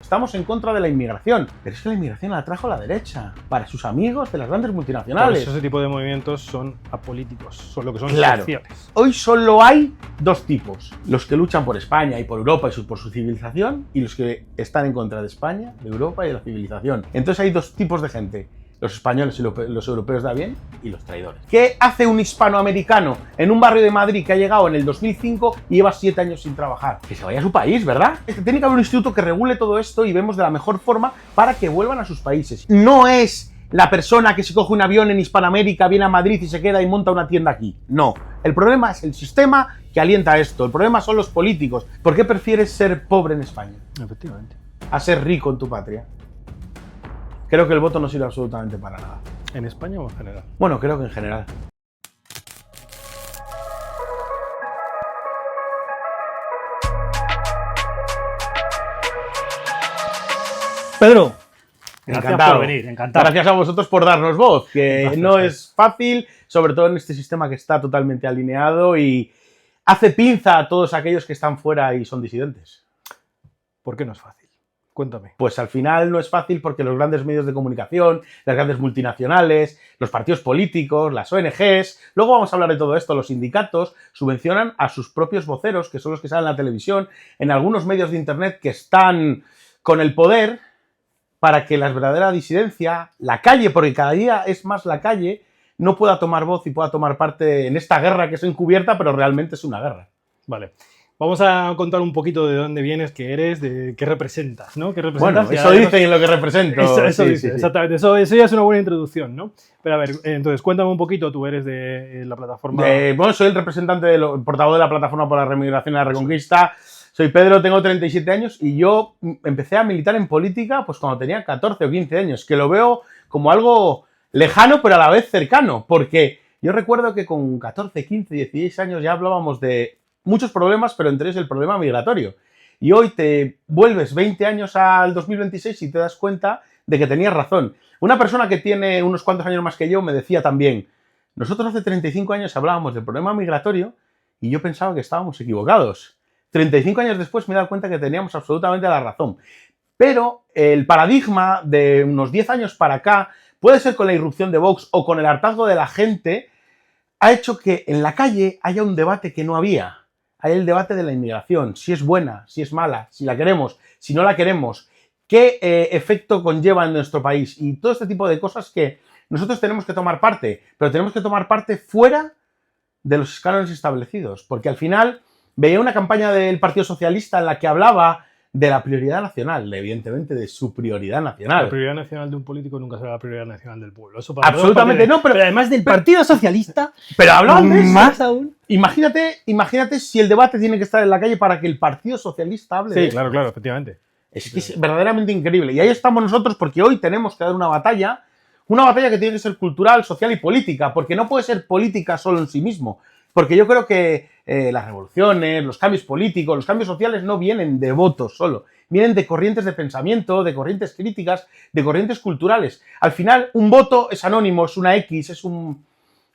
estamos en contra de la inmigración. Pero es que la inmigración la trajo la derecha, para sus amigos de las grandes multinacionales. Por eso ese tipo de movimientos son apolíticos, son lo que son Claro. sociales. Hoy solo hay dos tipos: los que luchan por España y por Europa y por su civilización, y los que están en contra de España, de Europa y de la civilización. Entonces hay dos tipos de gente: los españoles y los europeos de a bien y los traidores. ¿Qué hace un hispanoamericano en un barrio de Madrid que ha llegado en el 2005 y lleva 7 años sin trabajar? Que se vaya a su país, ¿verdad? Tiene que haber un instituto que regule todo esto y vemos de la mejor forma para que vuelvan a sus países. No es la persona que se coge un avión en Hispanoamérica, viene a Madrid y se queda y monta una tienda aquí. No. El problema es el sistema que alienta esto. El problema son los políticos. ¿Por qué prefieres ser pobre en España Efectivamente. a ser rico en tu patria? Creo que el voto no sirve absolutamente para nada. ¿En España o en general? Bueno, creo que en general. Pedro, Encantado. por venir, encantado. Gracias a vosotros por darnos voz, que no es fácil, sobre todo en este sistema que está totalmente alineado y hace pinza a todos aquellos que están fuera y son disidentes. ¿Por qué no es fácil? Cuéntame. Pues al final no es fácil porque los grandes medios de comunicación, las grandes multinacionales, los partidos políticos, las ONGs, luego vamos a hablar de todo esto, los sindicatos, subvencionan a sus propios voceros, que son los que salen en la televisión, en algunos medios de internet que están con el poder, para que la verdadera disidencia, la calle, porque cada día es más la calle, no pueda tomar voz y pueda tomar parte en esta guerra que es encubierta, pero realmente es una guerra. Vale. Vamos a contar un poquito de dónde vienes, qué eres, de qué representas, ¿no? ¿Qué representas? Bueno, eso dicen en lo que represento. Eso Sí, dice, sí. exactamente. Eso ya es una buena introducción, ¿no? Pero a ver, entonces, cuéntame un poquito, tú eres de la plataforma... Bueno, soy el representante, portavoz de la Plataforma por la Remigración y la Reconquista. Soy Pedro, tengo 37 años y yo empecé a militar en política pues cuando tenía 14 o 15 años, que lo veo como algo lejano pero a la vez cercano, porque yo recuerdo que con 14, 15, 16 años ya hablábamos de muchos problemas, pero entre ellos el problema migratorio. Y hoy te vuelves 20 años al 2026 y te das cuenta de que tenías razón. Una persona que tiene unos cuantos años más que yo me decía también: nosotros hace 35 años hablábamos del problema migratorio y yo pensaba que estábamos equivocados. 35 años después me he dado cuenta que teníamos absolutamente la razón. Pero el paradigma de unos 10 años para acá, puede ser con la irrupción de Vox o con el hartazgo de la gente, ha hecho que en la calle haya un debate que no había. Hay el debate de la inmigración, si es buena, si es mala, si la queremos, si no la queremos, qué efecto conlleva en nuestro país y todo este tipo de cosas que nosotros tenemos que tomar parte, pero tenemos que tomar parte fuera de los cánones establecidos, porque al final veía una campaña del Partido Socialista en la que hablaba de la prioridad nacional, evidentemente de su prioridad nacional. La prioridad nacional de un político nunca será la prioridad nacional del pueblo. Eso para Absolutamente no, pero además del Partido Socialista, pero hablaban de eso. más aún. Imagínate si el debate tiene que estar en la calle para que el Partido Socialista hable de Sí, eso. claro, efectivamente. Es que es verdaderamente increíble. Y ahí estamos nosotros porque hoy tenemos que dar una batalla que tiene que ser cultural, social y política, porque no puede ser política solo en sí mismo. Porque yo creo que las revoluciones, los cambios políticos, los cambios sociales no vienen de votos solo, vienen de corrientes de pensamiento, de corrientes críticas, de corrientes culturales. Al final, un voto es anónimo, es una X, es un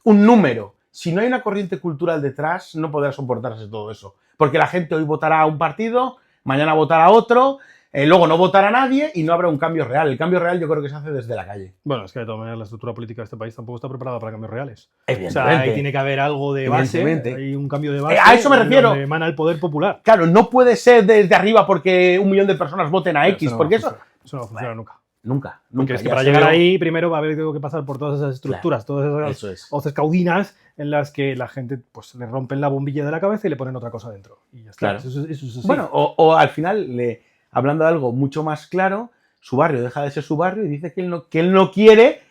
número. Si no hay una corriente cultural detrás, no podrá soportarse todo eso. Porque la gente hoy votará a un partido, mañana votará a otro, luego no votará a nadie y no habrá un cambio real. El cambio real yo creo que se hace desde la calle. Bueno, es que de todas maneras la estructura política de este país tampoco está preparada para cambios reales. O Evidentemente. sea, ahí tiene que haber algo de base, hay un cambio de base. A eso me refiero. Donde emana el poder popular. Claro, no puede ser desde arriba porque 1 millón de personas voten a X, no porque va a funcionar nunca. Nunca. Porque es que Ya para se llegar vio. ahí primero va a haber que pasar por todas esas estructuras, Claro, todas eso esas es. hoces caudinas en las que la gente pues le rompen la bombilla de la cabeza y le ponen otra cosa dentro. Y ya está. Claro. Eso es así. Bueno, o al final, hablando de algo mucho más claro, su barrio deja de ser su barrio y dice que él no quiere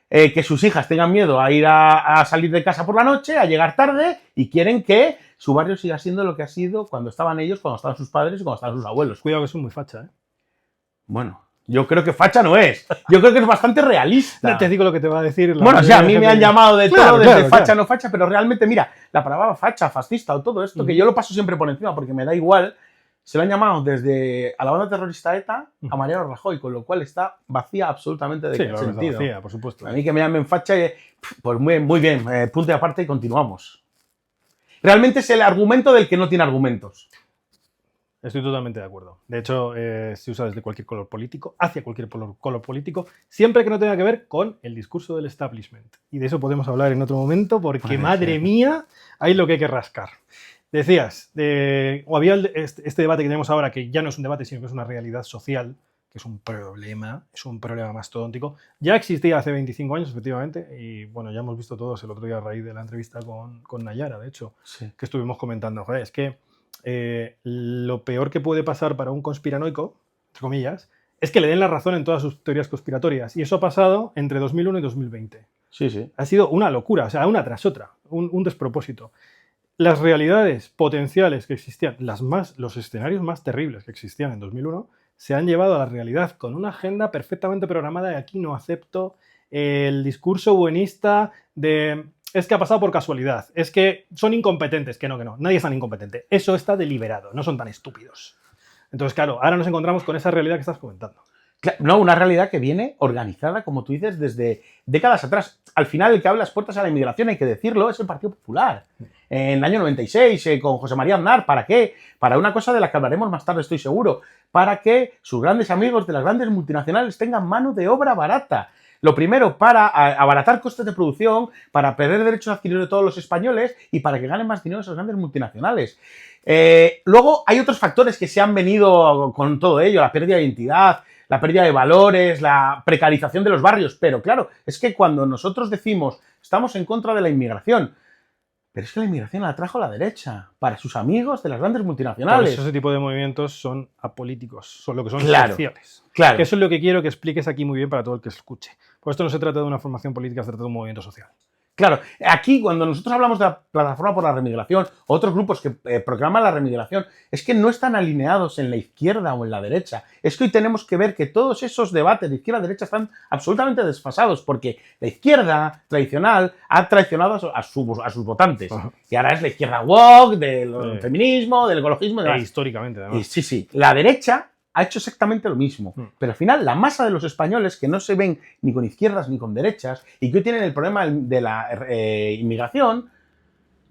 que sus hijas tengan miedo a ir a salir de casa por la noche, a llegar tarde, y quieren que su barrio siga siendo lo que ha sido cuando estaban ellos, cuando estaban sus padres y cuando estaban sus abuelos. Cuidado que es muy facha, ¿eh? Bueno, yo creo que facha no es. Yo creo que es bastante realista. No te digo lo que te va a decir. Bueno, o sea, a mí me han llamado de Claro, todo, desde claro, facha, claro. no facha, pero realmente, mira, la palabra facha, fascista o todo esto, que yo lo paso siempre por encima porque me da igual, se lo han llamado desde a la banda terrorista ETA a Mariano Rajoy, con lo cual está vacía absolutamente de Sí, claro, sentido. está vacía, por supuesto. A mí que me llamen facha, pues muy bien, punto y aparte y continuamos. Realmente es el argumento del que no tiene argumentos. Estoy totalmente de acuerdo. De hecho, se usa desde cualquier color político, hacia cualquier color político, siempre que no tenga que ver con el discurso del establishment. Y de eso podemos hablar en otro momento, porque madre mía, hay lo que hay que rascar. Decías, o había este debate que tenemos ahora, que ya no es un debate, sino que es una realidad social, que es un problema mastodóntico. Ya existía hace 25 años, efectivamente, y bueno, ya hemos visto todos el otro día a raíz de la entrevista con Nayara, de hecho, Sí. que estuvimos comentando. Joder, es que lo peor que puede pasar para un conspiranoico, entre comillas, es que le den la razón en todas sus teorías conspiratorias. Y eso ha pasado entre 2001 y 2020. Sí, sí. Ha sido una locura, o sea, una tras otra, un despropósito. Las realidades potenciales que existían, los escenarios más terribles que existían en 2001, se han llevado a la realidad con una agenda perfectamente programada y aquí no acepto el discurso buenista de es que ha pasado por casualidad, es que son incompetentes, que no, nadie es tan incompetente. Eso está deliberado, no son tan estúpidos. Entonces, claro, ahora nos encontramos con esa realidad que estás comentando. No, una realidad que viene organizada, como tú dices, desde décadas atrás. Al final, el que abre las puertas a la inmigración, hay que decirlo, es el Partido Popular. En el año 96, con José María Aznar, ¿para qué? Para una cosa de la que hablaremos más tarde, estoy seguro. Para que sus grandes amigos de las grandes multinacionales tengan mano de obra barata. Lo primero, para abaratar costes de producción, para perder derechos adquiridos de todos los españoles y para que ganen más dinero esas grandes multinacionales. Luego, hay otros factores que se han venido con todo ello, la pérdida de identidad, la pérdida de valores, la precarización de los barrios. Pero claro, es que cuando nosotros decimos estamos en contra de la inmigración, pero es que la inmigración la trajo la derecha, para sus amigos de las grandes multinacionales. Por eso ese tipo de movimientos son apolíticos, son lo que son sociales. Claro. Que eso es lo que quiero que expliques aquí muy bien para todo el que escuche. Pues esto no se trata de una formación política, se trata de un movimiento social. Claro, aquí cuando nosotros hablamos de la Plataforma por la Remigración, otros grupos que proclaman la remigración, es que no están alineados en la izquierda o en la derecha. Es que hoy tenemos que ver que todos esos debates de izquierda y derecha están absolutamente desfasados, porque la izquierda tradicional ha traicionado a sus votantes. Ajá. Y ahora es la izquierda woke, del feminismo, del ecologismo y demás. Históricamente, además. Sí. La derecha ha hecho exactamente lo mismo. Pero al final, la masa de los españoles que no se ven ni con izquierdas ni con derechas y que hoy tienen el problema de la inmigración,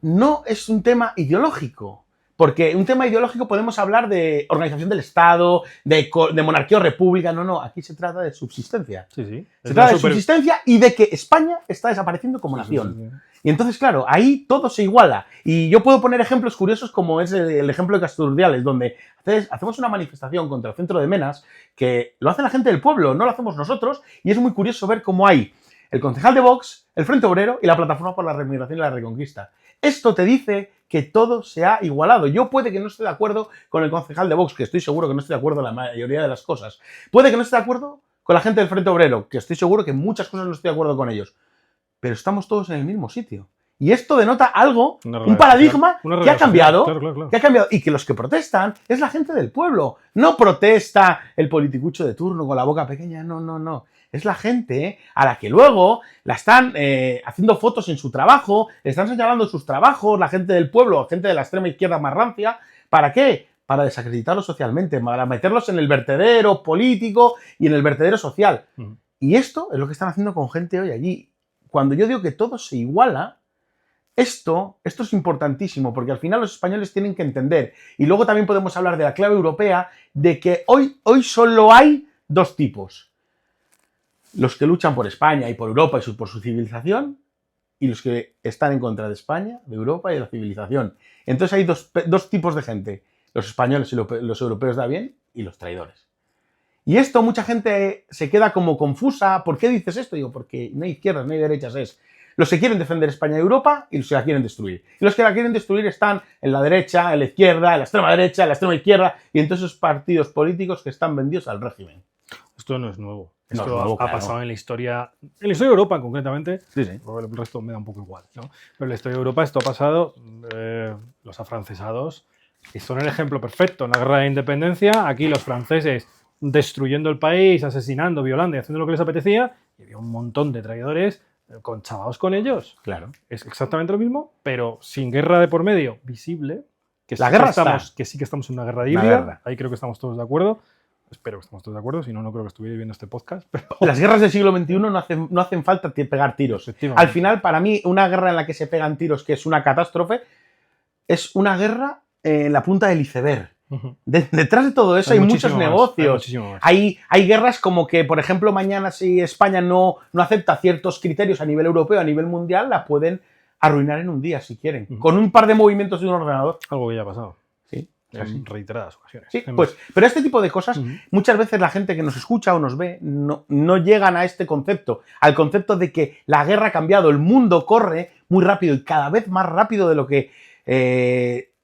no es un tema ideológico. Porque un tema ideológico podemos hablar de organización del Estado, de monarquía o república. No, aquí se trata de subsistencia. Sí. Se trata de subsistencia y de que España está desapareciendo como nación. Sí. Y entonces, claro, ahí todo se iguala. Y yo puedo poner ejemplos curiosos como es el ejemplo de Casturdiales, donde hacemos una manifestación contra el centro de Menas, que lo hace la gente del pueblo, no lo hacemos nosotros, y es muy curioso ver cómo hay el concejal de Vox, el Frente Obrero y la Plataforma por la Remigración y la Reconquista. Esto te dice que todo se ha igualado. Yo puede que no esté de acuerdo con el concejal de Vox, que estoy seguro que no estoy de acuerdo en la mayoría de las cosas. Puede que no esté de acuerdo con la gente del Frente Obrero, que estoy seguro que en muchas cosas no estoy de acuerdo con ellos. Pero estamos todos en el mismo sitio. Y esto denota algo, un paradigma que ha cambiado, claro. que ha cambiado. Y que los que protestan es la gente del pueblo. No protesta el politicucho de turno con la boca pequeña, no. Es la gente a la que luego la están haciendo fotos en su trabajo, le están señalando sus trabajos, la gente del pueblo, gente de la extrema izquierda más rancia. ¿Para qué? Para desacreditarlos socialmente, para meterlos en el vertedero político y en el vertedero social. Y esto es lo que están haciendo con gente hoy allí. Cuando yo digo que todo se iguala, esto es importantísimo, porque al final los españoles tienen que entender, y luego también podemos hablar de la clave europea, de que hoy solo hay dos tipos. Los que luchan por España y por Europa y por su civilización, y los que están en contra de España, de Europa y de la civilización. Entonces hay dos tipos de gente, los españoles y los europeos de bien y los traidores. Y esto mucha gente se queda como confusa. ¿Por qué dices esto? Digo, porque no hay izquierdas, no hay derechas, es los que quieren defender España y Europa y los que la quieren destruir. Y los que la quieren destruir están en la derecha, en la izquierda, en la extrema derecha, en la extrema izquierda y en todos esos partidos políticos que están vendidos al régimen. Esto no es nuevo. No Esto es nuevo, ha pasado en la historia de Europa concretamente. Sí. El resto me da un poco igual, ¿no? Pero en la historia de Europa esto ha pasado, los afrancesados, y son el ejemplo perfecto. En la guerra de independencia, aquí los franceses destruyendo el país, asesinando, violando y haciendo lo que les apetecía, y había un montón de traidores conchavados con ellos. Claro. Es exactamente lo mismo, pero sin guerra de por medio visible. Que la guerra está. Que sí que estamos en una guerra híbrida. Ahí creo que estamos todos de acuerdo. Espero que estemos todos de acuerdo, si no, no creo que estuvierais viendo este podcast. Pero... Las guerras del siglo XXI no hacen falta pegar tiros. Al final, para mí, una guerra en la que se pegan tiros, que es una catástrofe, es una guerra en la punta del iceberg. Detrás de todo eso hay muchos negocios. Hay guerras como que, por ejemplo, mañana si España no acepta ciertos criterios a nivel europeo, a nivel mundial, la pueden arruinar en un día si quieren. Con un par de movimientos de un ordenador. Algo que ya ha pasado. Sí. En reiteradas ocasiones. Sí, pues, pero este tipo de cosas, muchas veces la gente que nos escucha o nos ve no llegan a este concepto, al concepto de que la guerra ha cambiado, el mundo corre muy rápido y cada vez más rápido de lo que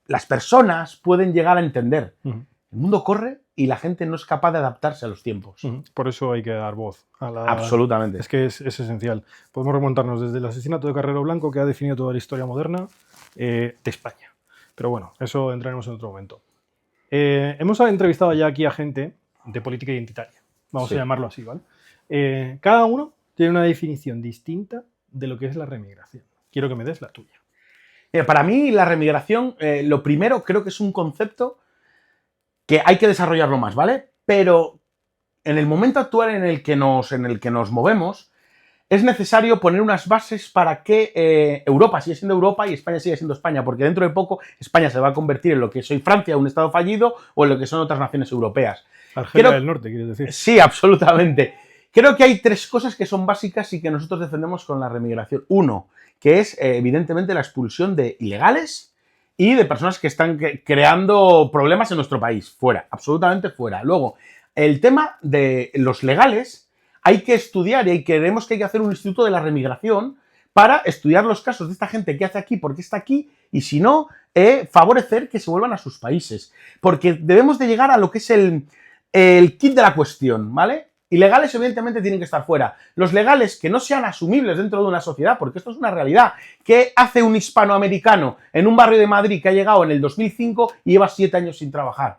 las personas pueden llegar a entender. El mundo corre y la gente no es capaz de adaptarse a los tiempos. Por eso hay que dar voz a la... Absolutamente. Es que es esencial. Podemos remontarnos desde el asesinato de Carrero Blanco, que ha definido toda la historia moderna de España. Pero bueno, eso entraremos en otro momento. Hemos entrevistado ya aquí a gente de política identitaria, vamos a llamarlo así, ¿vale? Cada uno tiene una definición distinta de lo que es la remigración. Quiero que me des la tuya. Para mí la remigración, lo primero, creo que es un concepto que hay que desarrollarlo más, ¿vale? Pero en el momento actual en el que nos movemos, es necesario poner unas bases para que Europa siga siendo Europa y España siga siendo España, porque dentro de poco España se va a convertir en lo que soy Francia, un estado fallido, o en lo que son otras naciones europeas. Argelia del Norte, ¿quieres decir? Sí, absolutamente. Creo que hay tres cosas que son básicas y que nosotros defendemos con la remigración. Uno, que es evidentemente la expulsión de ilegales y de personas que están creando problemas en nuestro país. Fuera, absolutamente fuera. Luego, el tema de los legales. Hay que estudiar y creemos que hay que hacer un instituto de la remigración para estudiar los casos de esta gente que hace aquí, por qué está aquí, y si no, favorecer que se vuelvan a sus países. Porque debemos de llegar a lo que es el kit de la cuestión, ¿vale? Ilegales evidentemente tienen que estar fuera. Los legales que no sean asumibles dentro de una sociedad, porque esto es una realidad. ¿Qué hace un hispanoamericano en un barrio de Madrid que ha llegado en el 2005 y lleva 7 años sin trabajar?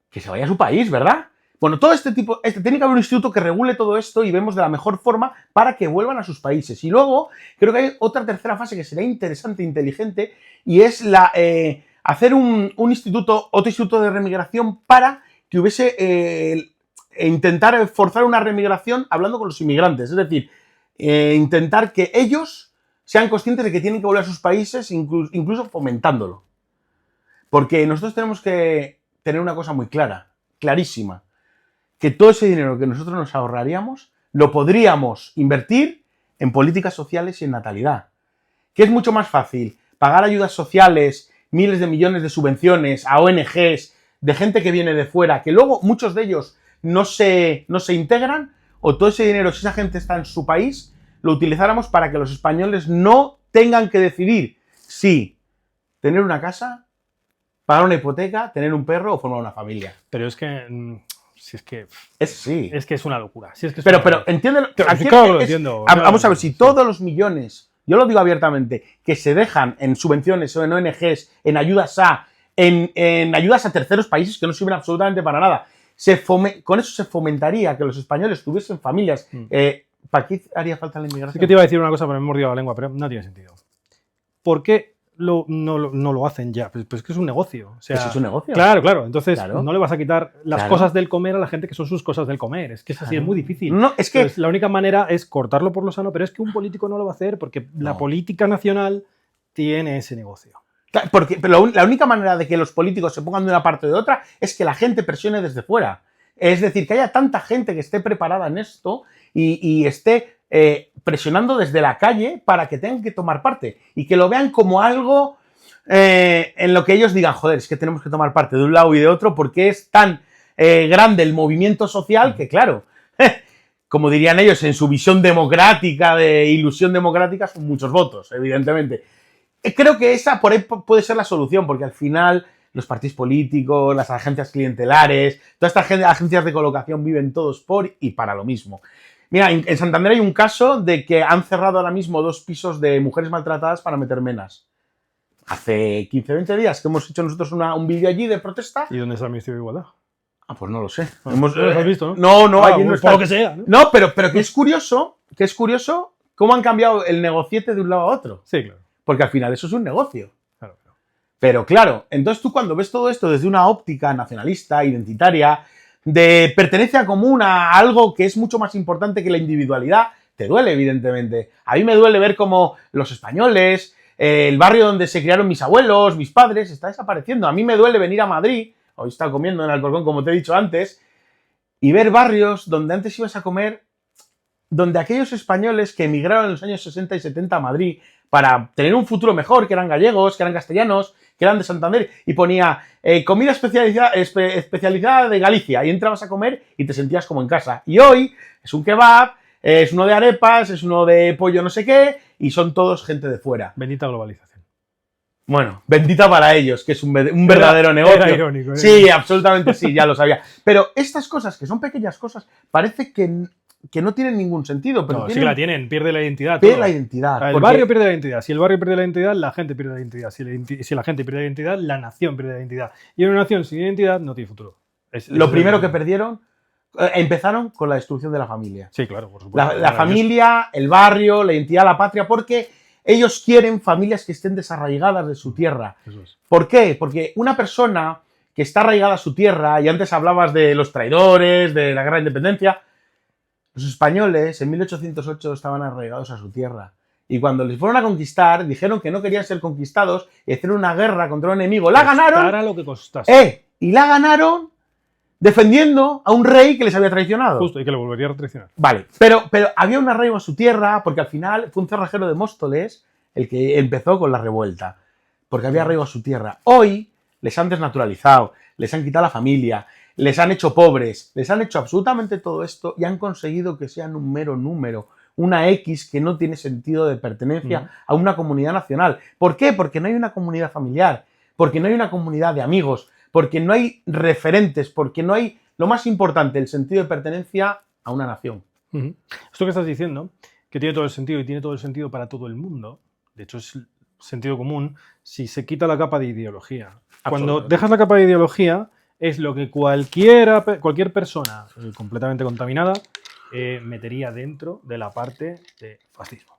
Que se vaya a su país, ¿verdad? Bueno, todo tiene que haber un instituto que regule todo esto y vemos de la mejor forma para que vuelvan a sus países. Y luego, creo que hay otra tercera fase que sería interesante e inteligente y es hacer otro instituto de remigración para que hubiese, intentar forzar una remigración hablando con los inmigrantes. Es decir, intentar que ellos sean conscientes de que tienen que volver a sus países, incluso fomentándolo. Porque nosotros tenemos que tener una cosa muy clara, clarísima. Que todo ese dinero que nosotros nos ahorraríamos lo podríamos invertir en políticas sociales y en natalidad. Que es mucho más fácil pagar ayudas sociales, miles de millones de subvenciones a ONGs, de gente que viene de fuera, que luego muchos de ellos no se integran, o todo ese dinero, si esa gente está en su país, lo utilizáramos para que los españoles no tengan que decidir si tener una casa, pagar una hipoteca, tener un perro o formar una familia. Pero es que... Si es que... Sí. Es que es una locura. Si es que pero entiéndelo. Claro, lo entiendo. Vamos a ver, si todos los millones, yo lo digo abiertamente, que se dejan en subvenciones o en ONGs, en ayudas en ayudas a terceros países que no sirven absolutamente para nada, con eso se fomentaría que los españoles tuviesen familias. ¿Para qué haría falta la inmigración? Sí que te iba a decir una cosa, pero me he mordido la lengua, pero no tiene sentido. ¿Por qué no lo hacen ya? Pues es que es un negocio. O sea, pues es un negocio. Claro. Entonces no le vas a quitar las cosas del comer a la gente que son sus cosas del comer. Es que es así, es muy difícil. No, es que... Entonces, la única manera es cortarlo por lo sano, pero es que un político no lo va a hacer porque la política nacional tiene ese negocio. Pero la única manera de que los políticos se pongan de una parte o de otra es que la gente presione desde fuera. Es decir, que haya tanta gente que esté preparada en esto y esté presionando desde la calle para que tengan que tomar parte y que lo vean como algo en lo que ellos digan, joder, es que tenemos que tomar parte de un lado y de otro porque es tan grande el movimiento social que, claro, como dirían ellos, en su visión democrática, de ilusión democrática, son muchos votos, evidentemente. Creo que esa por ahí puede ser la solución, porque al final los partidos políticos, las agencias clientelares, todas estas agencias de colocación viven todos por y para lo mismo. Mira, en Santander hay un caso de que han cerrado ahora mismo 2 pisos de mujeres maltratadas para meter menas. Hace 15 o 20 días que hemos hecho nosotros un vídeo allí de protesta. ¿Y dónde está el Ministerio de Igualdad? Ah, pues no lo sé. ¿No lo has visto, no? No, allí no está. Por lo que sea, ¿no? No, pero que es curioso cómo han cambiado el negociete de un lado a otro. Sí, claro. Porque al final eso es un negocio. Claro. Pero claro, entonces tú cuando ves todo esto desde una óptica nacionalista, identitaria, de pertenencia común a algo que es mucho más importante que la individualidad, te duele, evidentemente. A mí me duele ver cómo los españoles el barrio donde se criaron mis abuelos, mis padres, está desapareciendo. A mí me duele venir a Madrid, hoy he estado comiendo en Alcorcón, como te he dicho antes, y ver barrios donde antes ibas a comer, donde aquellos españoles que emigraron en los años 60 y 70 a Madrid para tener un futuro mejor, que eran gallegos, que eran castellanos, que eran de Santander, y ponía comida especializada de Galicia, y entrabas a comer y te sentías como en casa. Y hoy es un kebab, es uno de arepas, es uno de pollo no sé qué, y son todos gente de fuera. Bendita globalización. Bueno, bendita para ellos, que es un verdadero negocio. Era irónico, Sí, absolutamente sí, ya lo sabía. Pero estas cosas, que son pequeñas cosas, parece que no tienen ningún sentido. Pero sí que la tienen, pierde la identidad. Pierde la identidad. El barrio pierde la identidad. Si el barrio pierde la identidad, la gente pierde la identidad. Si la gente pierde la identidad, la nación pierde la identidad. Y una nación sin identidad no tiene futuro. Lo primero que perdieron, empezaron con la destrucción de la familia. Sí, claro, por supuesto. La familia, el barrio, la identidad, la patria, porque ellos quieren familias que estén desarraigadas de su tierra. Eso es. ¿Por qué? Porque una persona que está arraigada a su tierra, y antes hablabas de los traidores, de la guerra de independencia, los españoles en 1808 estaban arraigados a su tierra. Y cuando les fueron a conquistar, dijeron que no querían ser conquistados y hacer una guerra contra un enemigo. ¡La ganaron! Costara lo que costase. Y la ganaron defendiendo a un rey que les había traicionado. Justo, y que lo volvería a traicionar. Vale, pero había un arraigo a su tierra porque al final fue un cerrajero de Móstoles el que empezó con la revuelta. Porque había arraigo a su tierra. Hoy les han desnaturalizado, les han quitado la familia, les han hecho pobres, les han hecho absolutamente todo esto y han conseguido que sean un mero número, una X que no tiene sentido de pertenencia a una comunidad nacional. ¿Por qué? Porque no hay una comunidad familiar, porque no hay una comunidad de amigos, porque no hay referentes, porque no hay, lo más importante, el sentido de pertenencia a una nación. Esto que estás diciendo, que tiene todo el sentido y tiene todo el sentido para todo el mundo, de hecho es sentido común, si se quita la capa de ideología. Cuando dejas la capa de ideología, es lo que cualquier persona completamente contaminada metería dentro de la parte de fascismo.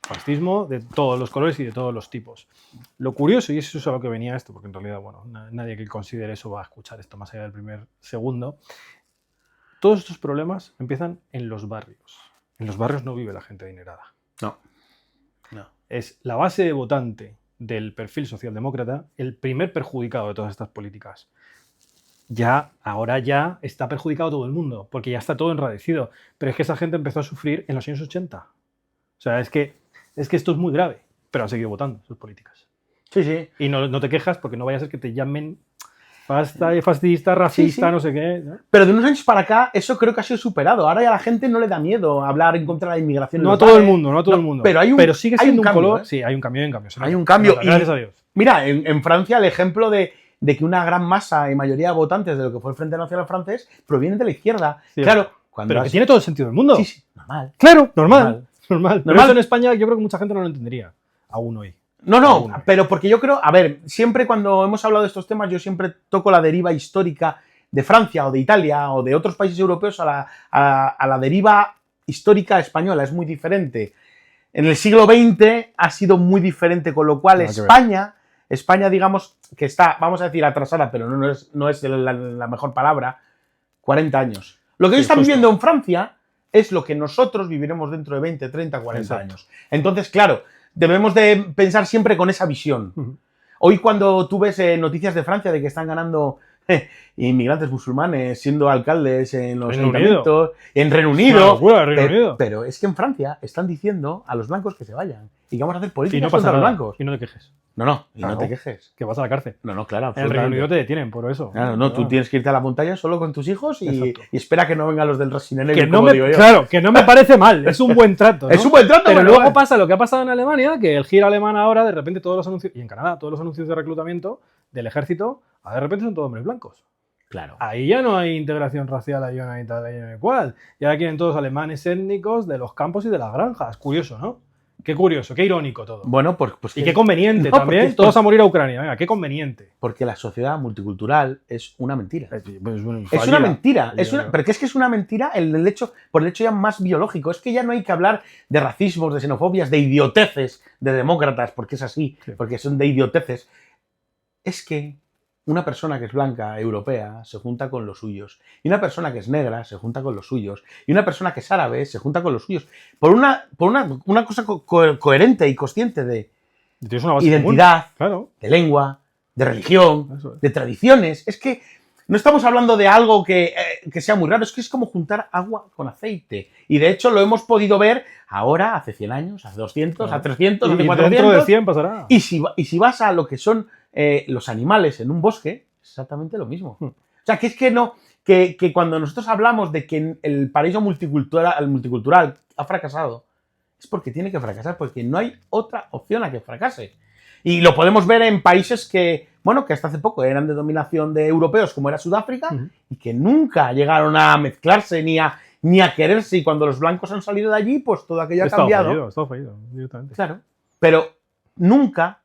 Fascismo de todos los colores y de todos los tipos. Lo curioso, y eso es a lo que venía esto, porque en realidad, bueno, nadie que considere eso va a escuchar esto más allá del primer segundo. Todos estos problemas empiezan en los barrios. En los barrios no vive la gente adinerada. No. Es la base de votante del perfil socialdemócrata el primer perjudicado de todas estas políticas. Ahora ya está perjudicado todo el mundo, porque ya está todo enradecido. Pero es que esa gente empezó a sufrir en los años 80. O sea, es que esto es muy grave, pero han seguido votando sus políticas. Sí, sí. Y no te quejas porque no vaya a ser que te llamen fascista, racista, sí. No sé qué, ¿no? Pero de unos años para acá, eso creo que ha sido superado. Ahora ya a la gente no le da miedo hablar en contra de la inmigración. No a todo el mundo, no a todo el mundo. Pero sigue siendo un cambio, color. Sí, hay un cambio, Hay un cambio. Gracias a Dios. Mira, en Francia el ejemplo de que una gran masa y mayoría de votantes de lo que fue el Frente Nacional francés provienen de la izquierda. Sí, claro. Pero que tiene todo el sentido del mundo. Sí, normal. Claro, normal. Pero eso en España yo creo que mucha gente no lo entendería aún hoy. No, pero porque yo creo, a ver, siempre cuando hemos hablado de estos temas, yo siempre toco la deriva histórica de Francia o de Italia o de otros países europeos a la deriva histórica española. Es muy diferente. En el siglo XX ha sido muy diferente, con lo cual España, digamos, que está, vamos a decir, atrasada, pero no es la mejor palabra, 40 años. Lo que ellos están viviendo en Francia es lo que nosotros viviremos dentro de 20, 30, 40 años. Entonces, claro, debemos de pensar siempre con esa visión. Hoy cuando tú ves noticias de Francia de que están ganando inmigrantes musulmanes siendo alcaldes en los ayuntamientos, en Reino Unido, pero es que en Francia están diciendo a los blancos que se vayan y que vamos a hacer políticas contra los blancos. Y no te quejes. No te quejes. Que vas a la cárcel. No, claro. En el Reino Unido te detienen por eso. Claro, tú tienes que irte a la montaña solo con tus hijos y espera que no vengan los del Resident Evil, Claro, que no me parece mal. Es un buen trato, ¿no? Es un buen trato. Pero luego pasa lo que ha pasado en Alemania, que el giro alemán ahora, de repente todos los anuncios, y en Canadá, todos los anuncios de reclutamiento del ejército, de repente son todos hombres blancos. Claro. Ahí ya no hay integración racial, ahí no hay tal, ahí no hay cual. Y ahora quieren todos alemanes étnicos de los campos y de las granjas. Curioso, ¿no? Qué curioso, qué irónico todo. Bueno, pues y qué conveniente también. Todos a morir a Ucrania. Venga, qué conveniente. Porque la sociedad multicultural es una mentira. Es una mentira. Pero es que es una mentira por el hecho ya más biológico. Es que ya no hay que hablar de racismos, de xenofobias, de idioteces de demócratas, porque es así, porque son de idioteces. Es que una persona que es blanca, europea, se junta con los suyos. Y una persona que es negra se junta con los suyos. Y una persona que es árabe se junta con los suyos. Por una cosa coherente y consciente de Tienes una base identidad, común. Claro. de lengua, de religión, Eso es. de tradiciones. Es que no estamos hablando de algo que sea muy raro, es que es como juntar agua con aceite. Y de hecho lo hemos podido ver ahora, hace 100 años, hace 200, Claro. hace 300, hace Y 400. dentro de 100 pasará. Y si vas a lo que son los animales en un bosque, es exactamente lo mismo. O sea, que es que no, que cuando nosotros hablamos de que el paraíso multicultural ha fracasado, es porque tiene que fracasar, porque no hay otra opción a que fracase. Y lo podemos ver en países que, bueno, que hasta hace poco eran de dominación de europeos, como era Sudáfrica, y que nunca llegaron a mezclarse ni a quererse. Y cuando los blancos han salido de allí, pues todo aquello ha cambiado. Estado fallido, directamente. Claro. Pero nunca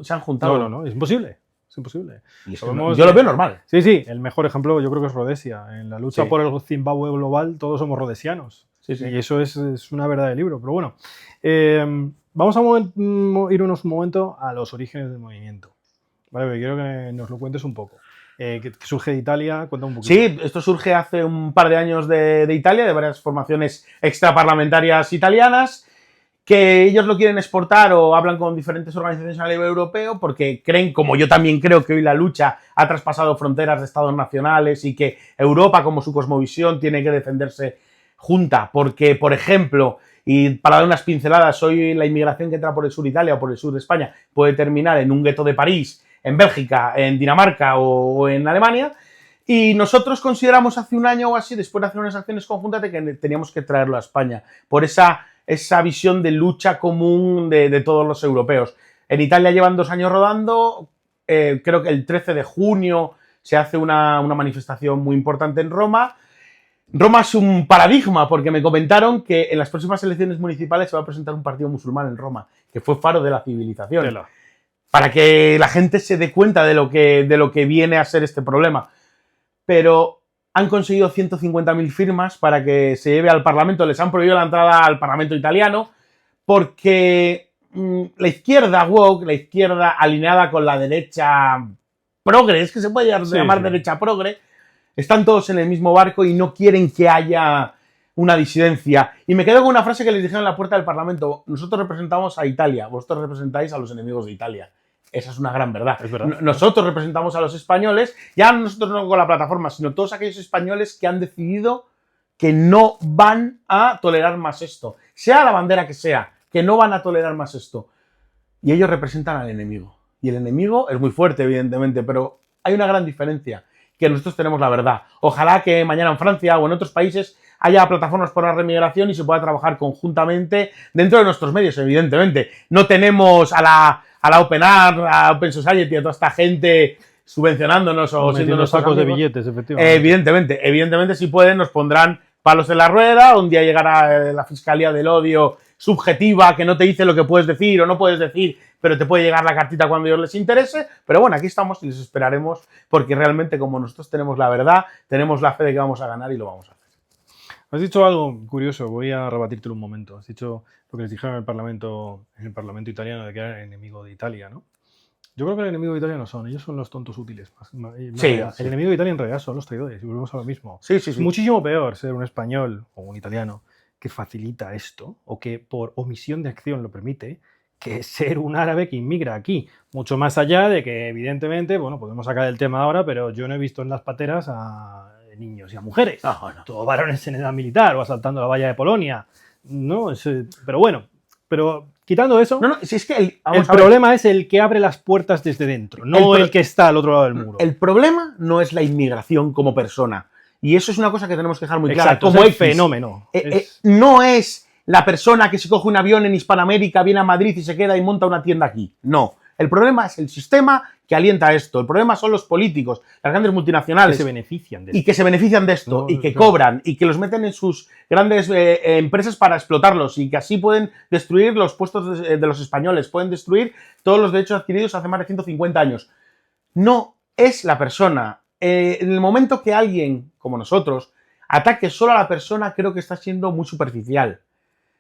se han juntado. No, es imposible. Es imposible. Y yo lo veo normal. Sí, el mejor ejemplo yo creo que es Rhodesia. En la lucha Sí. por el Zimbabue global todos somos rhodesianos. Sí. Y eso es una verdad de libro. Pero bueno, vamos a irnos un momento a los orígenes del movimiento. Vale, quiero que nos lo cuentes un poco. Que surge de Italia, cuenta un poquito. Sí, esto surge hace un par de años de Italia, de varias formaciones extraparlamentarias italianas, que ellos lo quieren exportar o hablan con diferentes organizaciones a nivel europeo porque creen, como yo también creo, que hoy la lucha ha traspasado fronteras de estados nacionales y que Europa, como su cosmovisión, tiene que defenderse junta. Porque, por ejemplo, y para dar unas pinceladas, hoy la inmigración que entra por el sur de Italia o por el sur de España puede terminar en un gueto de París, en Bélgica, en Dinamarca o en Alemania. Y nosotros consideramos hace un año o así, después de hacer unas acciones conjuntas, de que teníamos que traerlo a España, por esa visión de lucha común de todos los europeos. En Italia llevan 2 años rodando, creo que el 13 de junio se hace una manifestación muy importante en Roma. Roma es un paradigma porque me comentaron que en las próximas elecciones municipales se va a presentar un partido musulmán en Roma, que fue faro de la civilización. Tela. Para que la gente se dé cuenta de lo que viene a ser este problema. Pero han conseguido 150.000 firmas para que se lleve al Parlamento. Les han prohibido la entrada al Parlamento italiano porque la izquierda woke, la izquierda alineada con la derecha progre, es que se puede llamar derecha progre, están todos en el mismo barco y no quieren que haya una disidencia. Y me quedo con una frase que les dijeron en la puerta del Parlamento: nosotros representamos a Italia, vosotros representáis a los enemigos de Italia. Esa es una gran verdad. Es verdad. Nosotros representamos a los españoles, ya nosotros no con la plataforma, sino todos aquellos españoles que han decidido que no van a tolerar más esto. Sea la bandera que sea, que no van a tolerar más esto. Y ellos representan al enemigo. Y el enemigo es muy fuerte, evidentemente, pero hay una gran diferencia, que nosotros tenemos la verdad. Ojalá que mañana en Francia o en otros países haya plataformas por la remigración y se pueda trabajar conjuntamente dentro de nuestros medios, evidentemente. No tenemos a la Open Art, a Open Society, a toda esta gente subvencionándonos o siendo los sacos de billetes, efectivamente. Evidentemente, si pueden, nos pondrán palos en la rueda. Un día llegará la Fiscalía del Odio subjetiva, que no te dice lo que puedes decir o no puedes decir, pero te puede llegar la cartita cuando a ellos les interese. Pero bueno, aquí estamos y les esperaremos porque realmente, como nosotros tenemos la verdad, tenemos la fe de que vamos a ganar y lo vamos a hacer. Has dicho algo curioso, voy a rebatírtelo un momento. Has dicho lo que les dijeron en el Parlamento italiano de que era el enemigo de Italia, ¿no? Yo creo que el enemigo de Italia no son, ellos son los tontos útiles. El enemigo de Italia en realidad son los traidores, y volvemos a lo mismo. Es muchísimo peor ser un español o un italiano que facilita esto o que por omisión de acción lo permite, que ser un árabe que inmigra aquí. Mucho más allá de que, evidentemente, bueno, podemos sacar el tema ahora, pero yo no he visto en las pateras a niños y a mujeres. No. Todos varones en edad militar o asaltando la valla de Polonia. No, pero bueno, pero quitando eso, si es que el problema es el que abre las puertas desde dentro, no el que está al otro lado del muro. El problema no es la inmigración como persona. Y eso es una cosa que tenemos que dejar muy clara. Exacto, como el fenómeno. No es la persona que se coge un avión en Hispanoamérica, viene a Madrid y se queda y monta una tienda aquí. No. El problema es el sistema que alienta esto. El problema son los políticos, las grandes multinacionales. Que se benefician de esto. Y que se benefician de esto, y que cobran, y que los meten en sus grandes empresas para explotarlos, y que así pueden destruir los puestos de los españoles, pueden destruir todos los derechos adquiridos hace más de 150 años. No es la persona. En el momento que alguien, como nosotros, ataque solo a la persona, creo que está siendo muy superficial.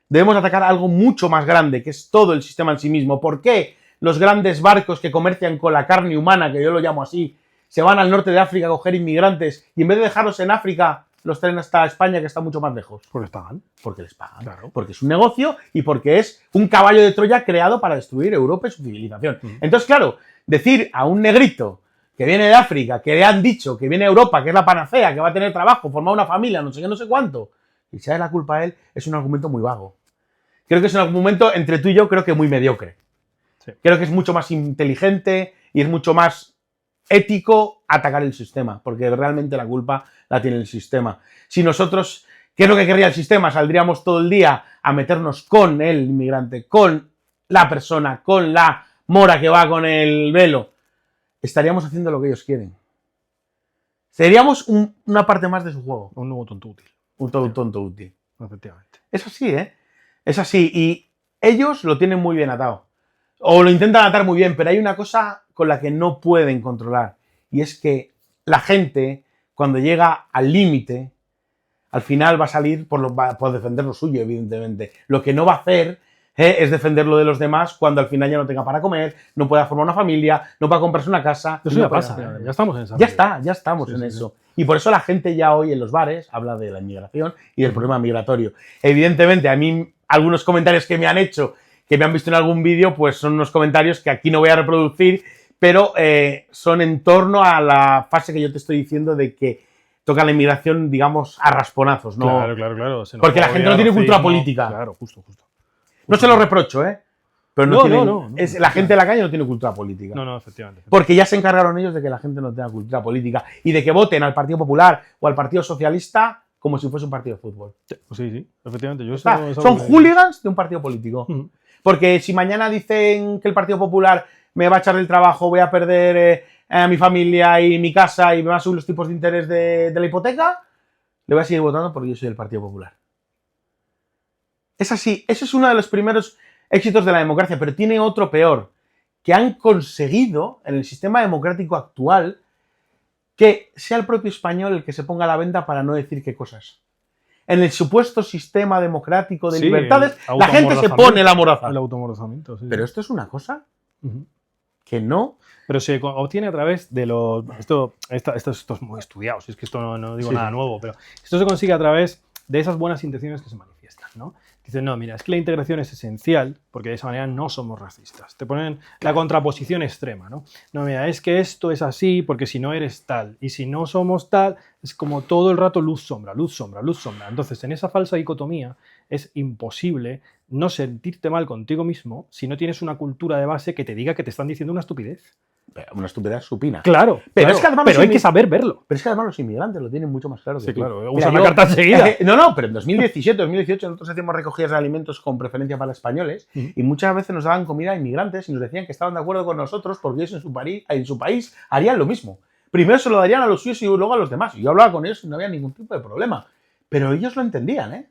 Debemos atacar algo mucho más grande, que es todo el sistema en sí mismo. ¿Por qué los grandes barcos que comercian con la carne humana, que yo lo llamo así, se van al norte de África a coger inmigrantes y en vez de dejarlos en África los traen hasta España, que está mucho más lejos? Pues les pagan. Porque les pagan. Claro. Porque es un negocio y porque es un caballo de Troya creado para destruir Europa y su civilización. Entonces, claro, decir a un negrito que viene de África, que le han dicho que viene a Europa, que es la panacea, que va a tener trabajo, formar una familia, no sé qué, no sé cuánto, y echarle la culpa a él, es un argumento muy vago. Creo que es un argumento, entre tú y yo, creo que muy mediocre. Sí. Creo que es mucho más inteligente y es mucho más ético atacar el sistema, porque realmente la culpa la tiene el sistema. Si nosotros, ¿qué es lo que querría el sistema? Saldríamos todo el día a meternos con el inmigrante, con la persona, con la mora que va con el velo. Estaríamos haciendo lo que ellos quieren. Seríamos una parte más de su juego. Un nuevo tonto útil. Un tonto útil. Efectivamente. Es así, ¿eh? Es así. Y ellos lo tienen muy bien atado. O lo intentan atar muy bien, pero hay una cosa con la que no pueden controlar. Y es que la gente, cuando llega al límite, al final va a salir por defender lo suyo, evidentemente. Lo que no va a hacer es defender lo de los demás cuando al final ya no tenga para comer, no pueda formar una familia, no pueda comprarse una casa. Eso ya pasa, ya estamos en esa. Ya estamos en eso. Y por eso la gente ya hoy en los bares habla de la inmigración y del problema migratorio. Evidentemente, a mí algunos comentarios que me han hecho, que me han visto en algún vídeo, pues son unos comentarios que aquí no voy a reproducir, pero son en torno a la fase que yo te estoy diciendo de que toca la inmigración, digamos, a rasponazos, ¿no? Claro. Porque la gente no tiene cultura política. Claro, justo. No se lo reprocho, ¿eh? Pero la gente de la calle no tiene cultura política. No, efectivamente. Porque ya se encargaron ellos de que la gente no tenga cultura política y de que voten al Partido Popular o al Partido Socialista como si fuese un partido de fútbol. Sí, efectivamente. Son hooligans de un partido político. Porque si mañana dicen que el Partido Popular me va a echar del trabajo, voy a perder a mi familia y mi casa y me van a subir los tipos de interés de la hipoteca, le voy a seguir votando porque yo soy del Partido Popular. Es así. Ese es uno de los primeros éxitos de la democracia, pero tiene otro peor, que han conseguido en el sistema democrático actual que sea el propio español el que se ponga a la venta para no decir qué cosas. En el supuesto sistema democrático de libertades, la gente se pone la moraza. El automorazamiento, sí. Pero esto es una cosa que no... Pero se obtiene a través de los... Esto es muy estudiado, es que esto no digo nada nuevo, pero esto se consigue a través de esas buenas intenciones que se manifiestan, ¿no? Dicen, no, mira, es que la integración es esencial porque de esa manera no somos racistas. Te ponen la contraposición extrema, ¿no? No, mira, es que esto es así porque si no eres tal y si no somos tal, es como todo el rato luz, sombra. Entonces, en esa falsa dicotomía es imposible no sentirte mal contigo mismo si no tienes una cultura de base que te diga que te están diciendo una estupidez. Una estupidez supina. Claro, pero es que además hay que saber verlo. Pero es que además los inmigrantes lo tienen mucho más claro que tú. Sí, claro. Usan la carta enseguida. Pero en 2017, 2018 nosotros hacíamos recogidas de alimentos con preferencia para españoles y muchas veces nos daban comida a inmigrantes y nos decían que estaban de acuerdo con nosotros porque ellos en su país harían lo mismo. Primero se lo darían a los suyos y luego a los demás. Y yo hablaba con ellos y no había ningún tipo de problema. Pero ellos lo entendían, ¿eh?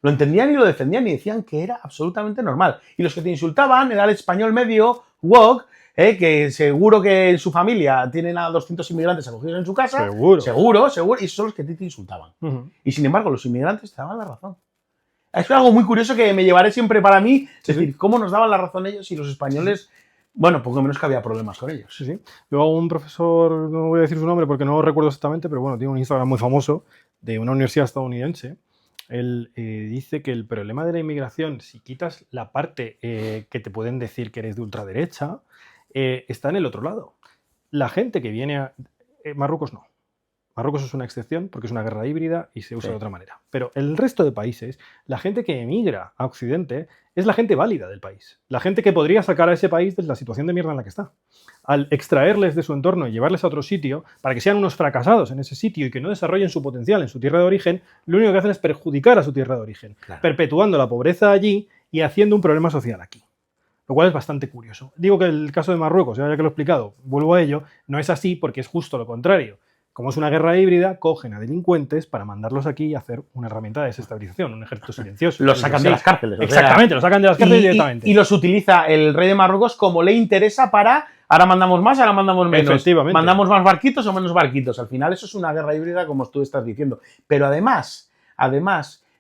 Lo entendían y lo defendían y decían que era absolutamente normal. Y los que te insultaban era el español medio, woke, que seguro que en su familia tienen a 200 inmigrantes acogidos en su casa. Seguro. Y esos son los que te insultaban. Y sin embargo, los inmigrantes te daban la razón. Es algo muy curioso que me llevaré siempre para mí. Es decir, cómo nos daban la razón ellos y los españoles, bueno, poco menos que había problemas con ellos. Sí. Luego un profesor, no voy a decir su nombre porque no lo recuerdo exactamente, pero bueno, tiene un Instagram muy famoso de una universidad estadounidense. Él dice que el problema de la inmigración, si quitas la parte que te pueden decir que eres de ultraderecha, está en el otro lado. La gente que viene a... Marruecos no. Marruecos es una excepción porque es una guerra híbrida y se usa de otra manera. Pero el resto de países, la gente que emigra a Occidente es la gente válida del país. La gente que podría sacar a ese país de la situación de mierda en la que está. Al extraerles de su entorno y llevarles a otro sitio, para que sean unos fracasados en ese sitio y que no desarrollen su potencial en su tierra de origen, lo único que hacen es perjudicar a su tierra de origen, perpetuando la pobreza allí y haciendo un problema social aquí. Lo cual es bastante curioso. Digo que el caso de Marruecos, ya que lo he explicado, vuelvo a ello, no es así porque es justo lo contrario. Como es una guerra híbrida, cogen a delincuentes para mandarlos aquí y hacer una herramienta de desestabilización, un ejército silencioso. Los sacan de las cárceles. Exactamente, los sacan de las cárceles directamente. Y los utiliza el rey de Marruecos como le interesa para, ahora mandamos más, ahora mandamos menos. Efectivamente. Mandamos más barquitos o menos barquitos. Al final eso es una guerra híbrida como tú estás diciendo. Pero además,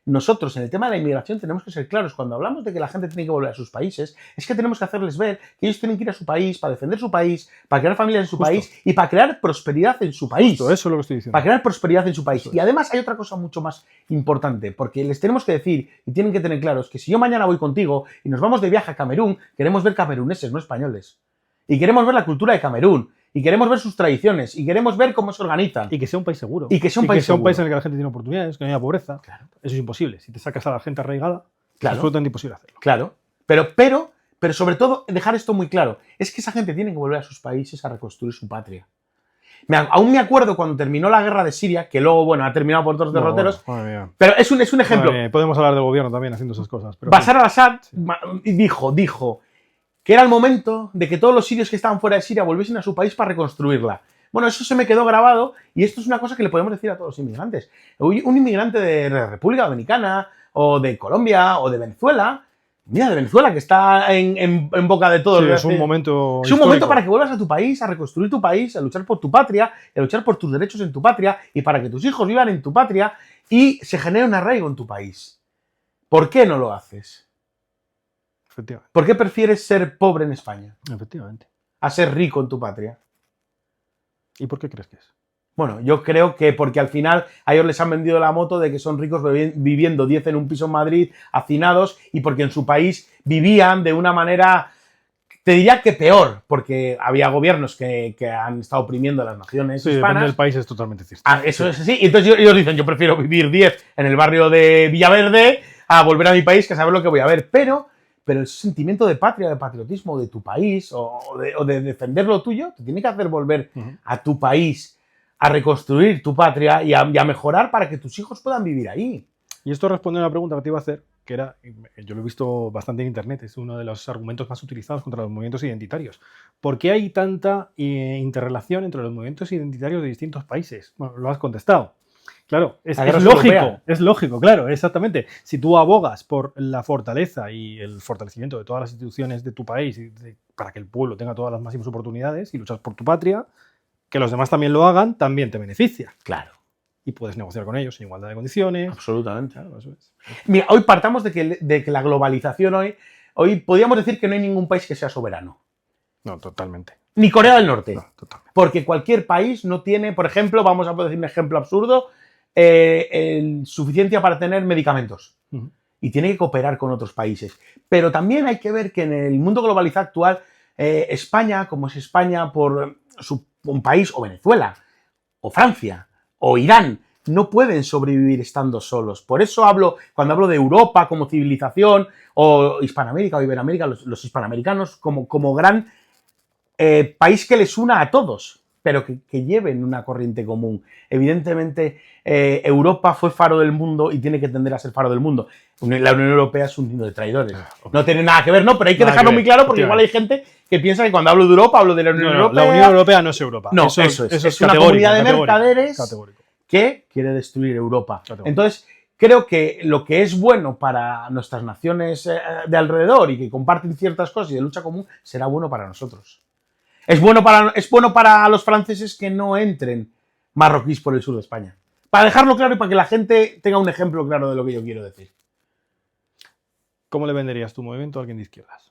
nosotros en el tema de la inmigración tenemos que ser claros. Cuando hablamos de que la gente tiene que volver a sus países, es que tenemos que hacerles ver que ellos tienen que ir a su país para defender su país, para crear familias en su país y para crear prosperidad en su país. Justo, eso es lo que estoy diciendo. Para crear prosperidad en su país. Y además hay otra cosa mucho más importante, porque les tenemos que decir y tienen que tener claros que si yo mañana voy contigo y nos vamos de viaje a Camerún, queremos ver cameruneses, no españoles. Y queremos ver la cultura de Camerún. Y queremos ver sus tradiciones. Y queremos ver cómo se organizan. Y que sea un país seguro. Y que sea un país en el que la gente tiene oportunidades, que no haya pobreza. Claro. Eso es imposible. Si te sacas a la gente arraigada, claro, es absolutamente imposible hacerlo. Claro. Pero sobre todo, dejar esto muy claro. Es que esa gente tiene que volver a sus países a reconstruir su patria. Aún me acuerdo cuando terminó la guerra de Siria, que luego, bueno, ha terminado por otros derroteros. Bueno, pero es un ejemplo. Podemos hablar del gobierno también haciendo esas cosas. Pero Bashar al-Assad dijo que era el momento de que todos los sirios que estaban fuera de Siria volviesen a su país para reconstruirla. Bueno, eso se me quedó grabado y esto es una cosa que le podemos decir a todos los inmigrantes. Un inmigrante de República Dominicana o de Colombia o de Venezuela, mira, de Venezuela, que está en boca de todos. Sí, es un momento Es un momento para que vuelvas a tu país, a reconstruir tu país, a luchar por tu patria, a luchar por tus derechos en tu patria y para que tus hijos vivan en tu patria y se genere un arraigo en tu país. ¿Por qué no lo haces? Efectivamente. ¿Por qué prefieres ser pobre en España Efectivamente. a ser rico en tu patria? ¿Y por qué crees que es? Bueno, yo creo que porque al final a ellos les han vendido la moto de que son ricos viviendo 10 en un piso en Madrid, hacinados, y porque en su país vivían de una manera, te diría que peor, porque había gobiernos que han estado oprimiendo a las naciones hispanas. Depende del país, es totalmente cierto. Eso es así. Y entonces ellos dicen, yo prefiero vivir 10 en el barrio de Villaverde a volver a mi país que a saber lo que voy a ver. Pero ese sentimiento de patria, de patriotismo de tu país o de defender lo tuyo, te tiene que hacer volver a tu país, a reconstruir tu patria y a mejorar para que tus hijos puedan vivir ahí. Y esto responde a una pregunta que te iba a hacer, que era, yo lo he visto bastante en internet, es uno de los argumentos más utilizados contra los movimientos identitarios. ¿Por qué hay tanta interrelación entre los movimientos identitarios de distintos países? Bueno, lo has contestado. Claro, es lógico, claro, exactamente. Si tú abogas por la fortaleza y el fortalecimiento de todas las instituciones de tu país para que el pueblo tenga todas las máximas oportunidades y luchas por tu patria, que los demás también lo hagan, también te beneficia. Claro. Y puedes negociar con ellos en igualdad de condiciones. Absolutamente. Claro, eso es. Mira, hoy partamos de que la globalización hoy podríamos decir que no hay ningún país que sea soberano. No, totalmente. Ni Corea del Norte. No, totalmente. Porque cualquier país no tiene, por ejemplo, vamos a decir un ejemplo absurdo, suficiencia para tener medicamentos. Y tiene que cooperar con otros países. Pero también hay que ver que en el mundo globalizado actual, España, como es España por un país, o Venezuela, o Francia, o Irán, no pueden sobrevivir estando solos. Por eso cuando hablo de Europa como civilización, o Hispanoamérica o Iberoamérica, los hispanoamericanos como gran país que les una a todos, pero que lleven una corriente común. Evidentemente, Europa fue faro del mundo y tiene que tender a ser faro del mundo. La Unión Europea es un nido de traidores. No tiene nada que ver, ¿no? Pero hay que dejarlo muy claro porque igual hay gente que piensa que cuando hablo de Europa, hablo de la Unión Europea. La Unión Europea no es Europa. No, eso es una comunidad de mercaderes que quiere destruir Europa. Entonces, creo que lo que es bueno para nuestras naciones de alrededor y que comparten ciertas cosas y de lucha común, será bueno para nosotros. Es bueno para los franceses que no entren marroquíes por el sur de España. Para dejarlo claro y para que la gente tenga un ejemplo claro de lo que yo quiero decir. ¿Cómo le venderías tu movimiento a alguien de izquierdas?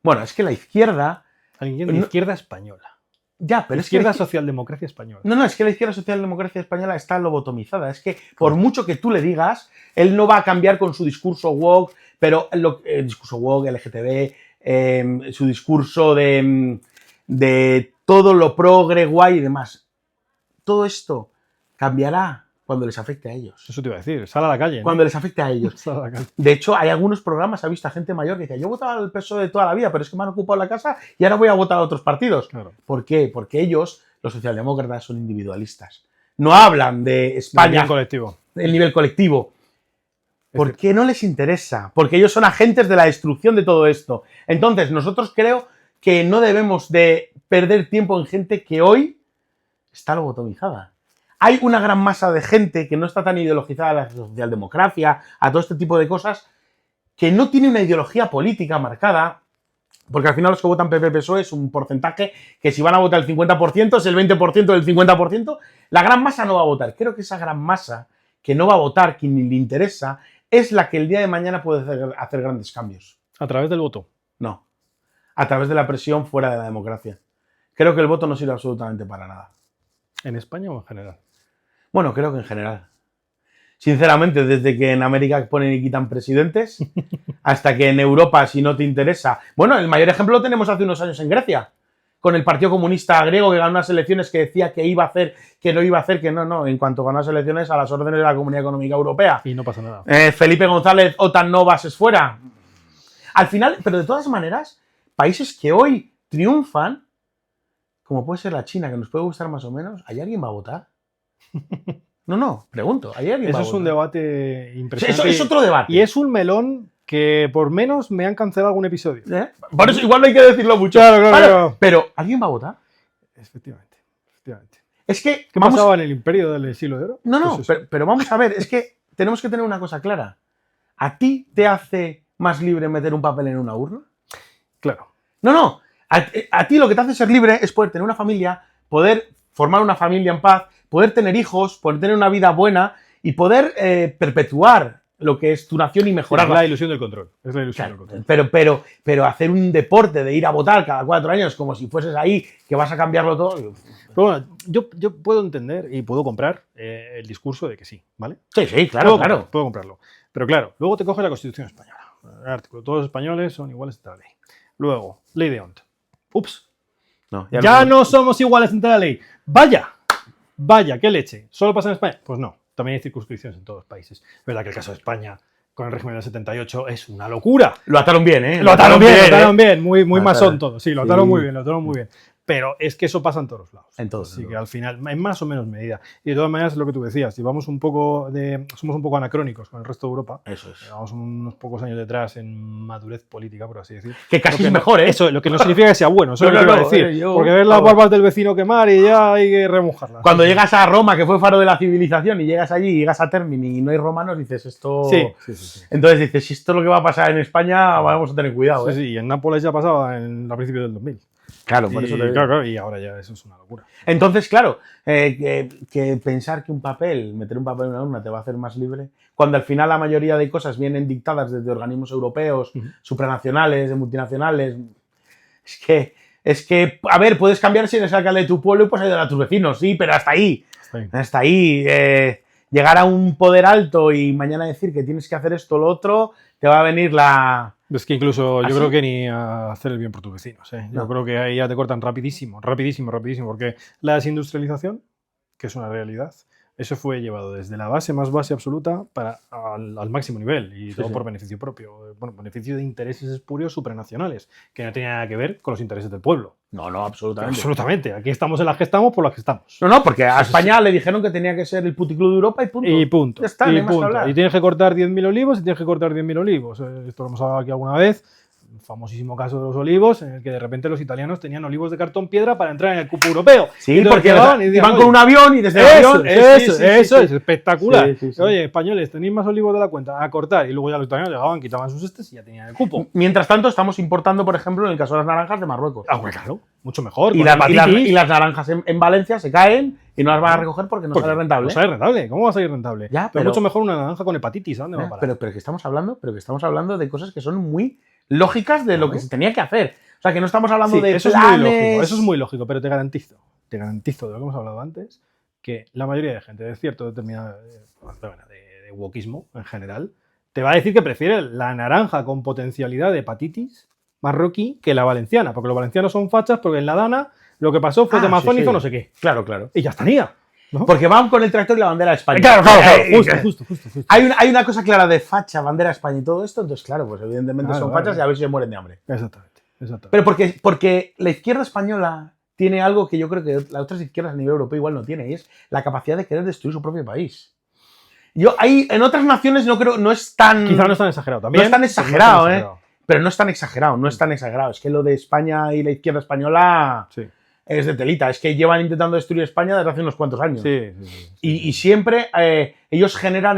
Bueno, es que la izquierda... Alguien de izquierda española. Ya, pero izquierda socialdemocracia española. No, es que la izquierda socialdemocracia española está lobotomizada. Es que por mucho que tú le digas, él no va a cambiar con su discurso woke, pero el discurso woke, LGTB, su discurso de todo lo progre, guay y demás. Todo esto cambiará cuando les afecte a ellos. Eso te iba a decir, sal a la calle. ¿No? Cuando les afecte a ellos. Sal a la calle. De hecho, hay algunos programas, ha visto a gente mayor que dice, yo votaba al PSOE de toda la vida, pero es que me han ocupado la casa y ahora voy a votar a otros partidos. Claro. ¿Por qué? Porque ellos, los socialdemócratas, son individualistas. No hablan de España. El nivel colectivo. El nivel colectivo. Porque no les interesa. Porque ellos son agentes de la destrucción de todo esto. Entonces, nosotros creo que no debemos de perder tiempo en gente que hoy está lobotomizada. Hay una gran masa de gente que no está tan ideologizada a la socialdemocracia, a todo este tipo de cosas, que no tiene una ideología política marcada, porque al final los que votan PP-PSOE es un porcentaje que si van a votar el 50% es el 20% del 50%, la gran masa no va a votar. Creo que esa gran masa que no va a votar, que ni le interesa, es la que el día de mañana puede hacer grandes cambios. A través del voto. No. A través de la presión fuera de la democracia. Creo que el voto no sirve absolutamente para nada. ¿En España o en general? Bueno, creo que en general. Sinceramente, desde que en América ponen y quitan presidentes, hasta que en Europa, si no te interesa... Bueno, el mayor ejemplo lo tenemos hace unos años en Grecia, con el Partido Comunista griego que ganó unas elecciones que decía que iba a hacer, que no iba a hacer, que no. En cuanto ganó las elecciones, a las órdenes de la Comunidad Económica Europea. Y no pasa nada. Felipe González, OTAN no bases fuera. Al final, pero de todas maneras, países que hoy triunfan, como puede ser la China, que nos puede gustar más o menos, ¿hay alguien va a votar? No, pregunto. ¿Hay alguien Eso va a es un votar? debate impresionante. Eso es otro debate. Y es un melón que por menos me han cancelado algún episodio. Por eso igual no hay que decirlo mucho. Claro. Pero, ¿alguien va a votar? Efectivamente. Es que... ¿Qué pasaba en el imperio del siglo de oro? No, Pues eso. pero vamos a ver, es que tenemos que tener una cosa clara. ¿A ti te hace más libre meter un papel en una urna? Claro. No. A ti lo que te hace ser libre es poder tener una familia, poder formar una familia en paz, poder tener hijos, poder tener una vida buena y poder perpetuar lo que es tu nación y mejorarla. Es la ilusión del control. Es la ilusión del control. Pero hacer un deporte de ir a votar cada 4 años como si fueses ahí, que vas a cambiarlo todo... Pero bueno, yo puedo entender y puedo comprar el discurso de que sí, ¿vale? Sí, claro. Puedo comprarlo. Pero claro, luego te coge la Constitución española. El artículo, todos los españoles son iguales ante la ley. Luego, ley de Ont. Ups. No, Ya no somos iguales ante la ley. Vaya, qué leche. ¿Solo pasa en España? Pues no. También hay circunscripciones en todos los países. Es verdad que el caso de España con el régimen del 78 es una locura. Lo ataron bien, ¿eh? Lo ataron bien. Muy masón todo. Sí, lo ataron muy bien. Pero es que eso pasa en todos los lados. En todos. Así que al final, en más o menos medida. Y de todas maneras, es lo que tú decías. Somos un poco anacrónicos con el resto de Europa. Eso es. Llevamos unos pocos años detrás en madurez política, por así decir. Que casi es mejor, ¿eh? Eso, lo que no significa que sea bueno. Eso es lo que iba a decir. Porque ves las barbas del vecino quemar y ya hay que remojarlas. Cuando llegas a Roma, que fue faro de la civilización, y llegas allí, y llegas a Termini y no hay romanos, dices esto... Sí. Entonces dices, si esto es lo que va a pasar en España, vamos a tener cuidado, ¿eh? Sí, y en Nápoles ya pasaba a principios del 2000. Claro, por eso te digo. Claro, y ahora ya eso es una locura. Entonces, claro, que pensar que meter un papel en una urna te va a hacer más libre, cuando al final la mayoría de cosas vienen dictadas desde organismos europeos, supranacionales, de multinacionales, es que, a ver, puedes cambiar si eres alcalde de tu pueblo y puedes ayudar a tus vecinos, sí, pero hasta ahí. Llegar a un poder alto y mañana decir que tienes que hacer esto o lo otro, te va a venir la... Es que incluso ¿Ah, yo sí? creo que ni a hacer el bien por tus vecinos. No. Yo creo que ahí ya te cortan rapidísimo, porque la desindustrialización, que es una realidad, eso fue llevado desde la más base absoluta al máximo nivel y todo por beneficio propio. Bueno, beneficio de intereses espurios supranacionales, que no tenía nada que ver con los intereses del pueblo. No, absolutamente. Absolutamente. Aquí estamos en las que estamos por las que estamos. No, porque a España le dijeron que tenía que ser el puticlub de Europa y punto. Y punto. Ya está, no hay más que hablar. Y tienes que cortar 10.000 olivos y tienes que cortar 10.000 olivos. Esto lo hemos hablado aquí alguna vez. El famosísimo caso de los olivos, en el que de repente los italianos tenían olivos de cartón piedra para entrar en el cupo europeo. Sí, entonces porque iban con un avión y desde el avión... Eso es espectacular. Sí. Oye, españoles, tenéis más olivos de la cuenta a cortar. Y luego ya los italianos llegaban, quitaban sus estes y ya tenían el cupo. Mientras tanto, estamos importando, por ejemplo, en el caso de las naranjas de Marruecos. Ah, bueno, claro, mucho mejor. Y las naranjas en Valencia se caen y no las van a recoger porque no sale rentable. No sale rentable. ¿Cómo va a salir rentable? Ya, pero mucho mejor una naranja con hepatitis. ¿A dónde va a parar? Pero que estamos hablando de cosas que son muy lógicas de lo que se tenía que hacer. O sea, que no estamos hablando de eso planes... es muy lógico, eso es muy lógico, pero te garantizo de lo que hemos hablado antes, que la mayoría de gente de cierto determinado de wokismo en general, te va a decir que prefiere la naranja con potencialidad de hepatitis marroquí que la valenciana, porque los valencianos son fachas, porque en la Dana lo que pasó fue que Mazón hizo no sé qué. Claro. Y ya estaría. ¿No? Porque van con el tractor y la bandera de España. Claro, justo. Hay una cosa clara de facha, bandera de España y todo esto, entonces claro, pues evidentemente son fachas y a ver si se mueren de hambre. Exactamente. Pero porque la izquierda española tiene algo que yo creo que las otras izquierdas a nivel europeo igual no tiene, y es la capacidad de querer destruir su propio país. En otras naciones no es tan... Quizá no es tan exagerado también. No es tan exagerado, pero no es tan exagerado, Es que lo de España y la izquierda española... Sí. Es de telita, es que llevan intentando destruir España desde hace unos cuantos años. Sí. Y siempre ellos generan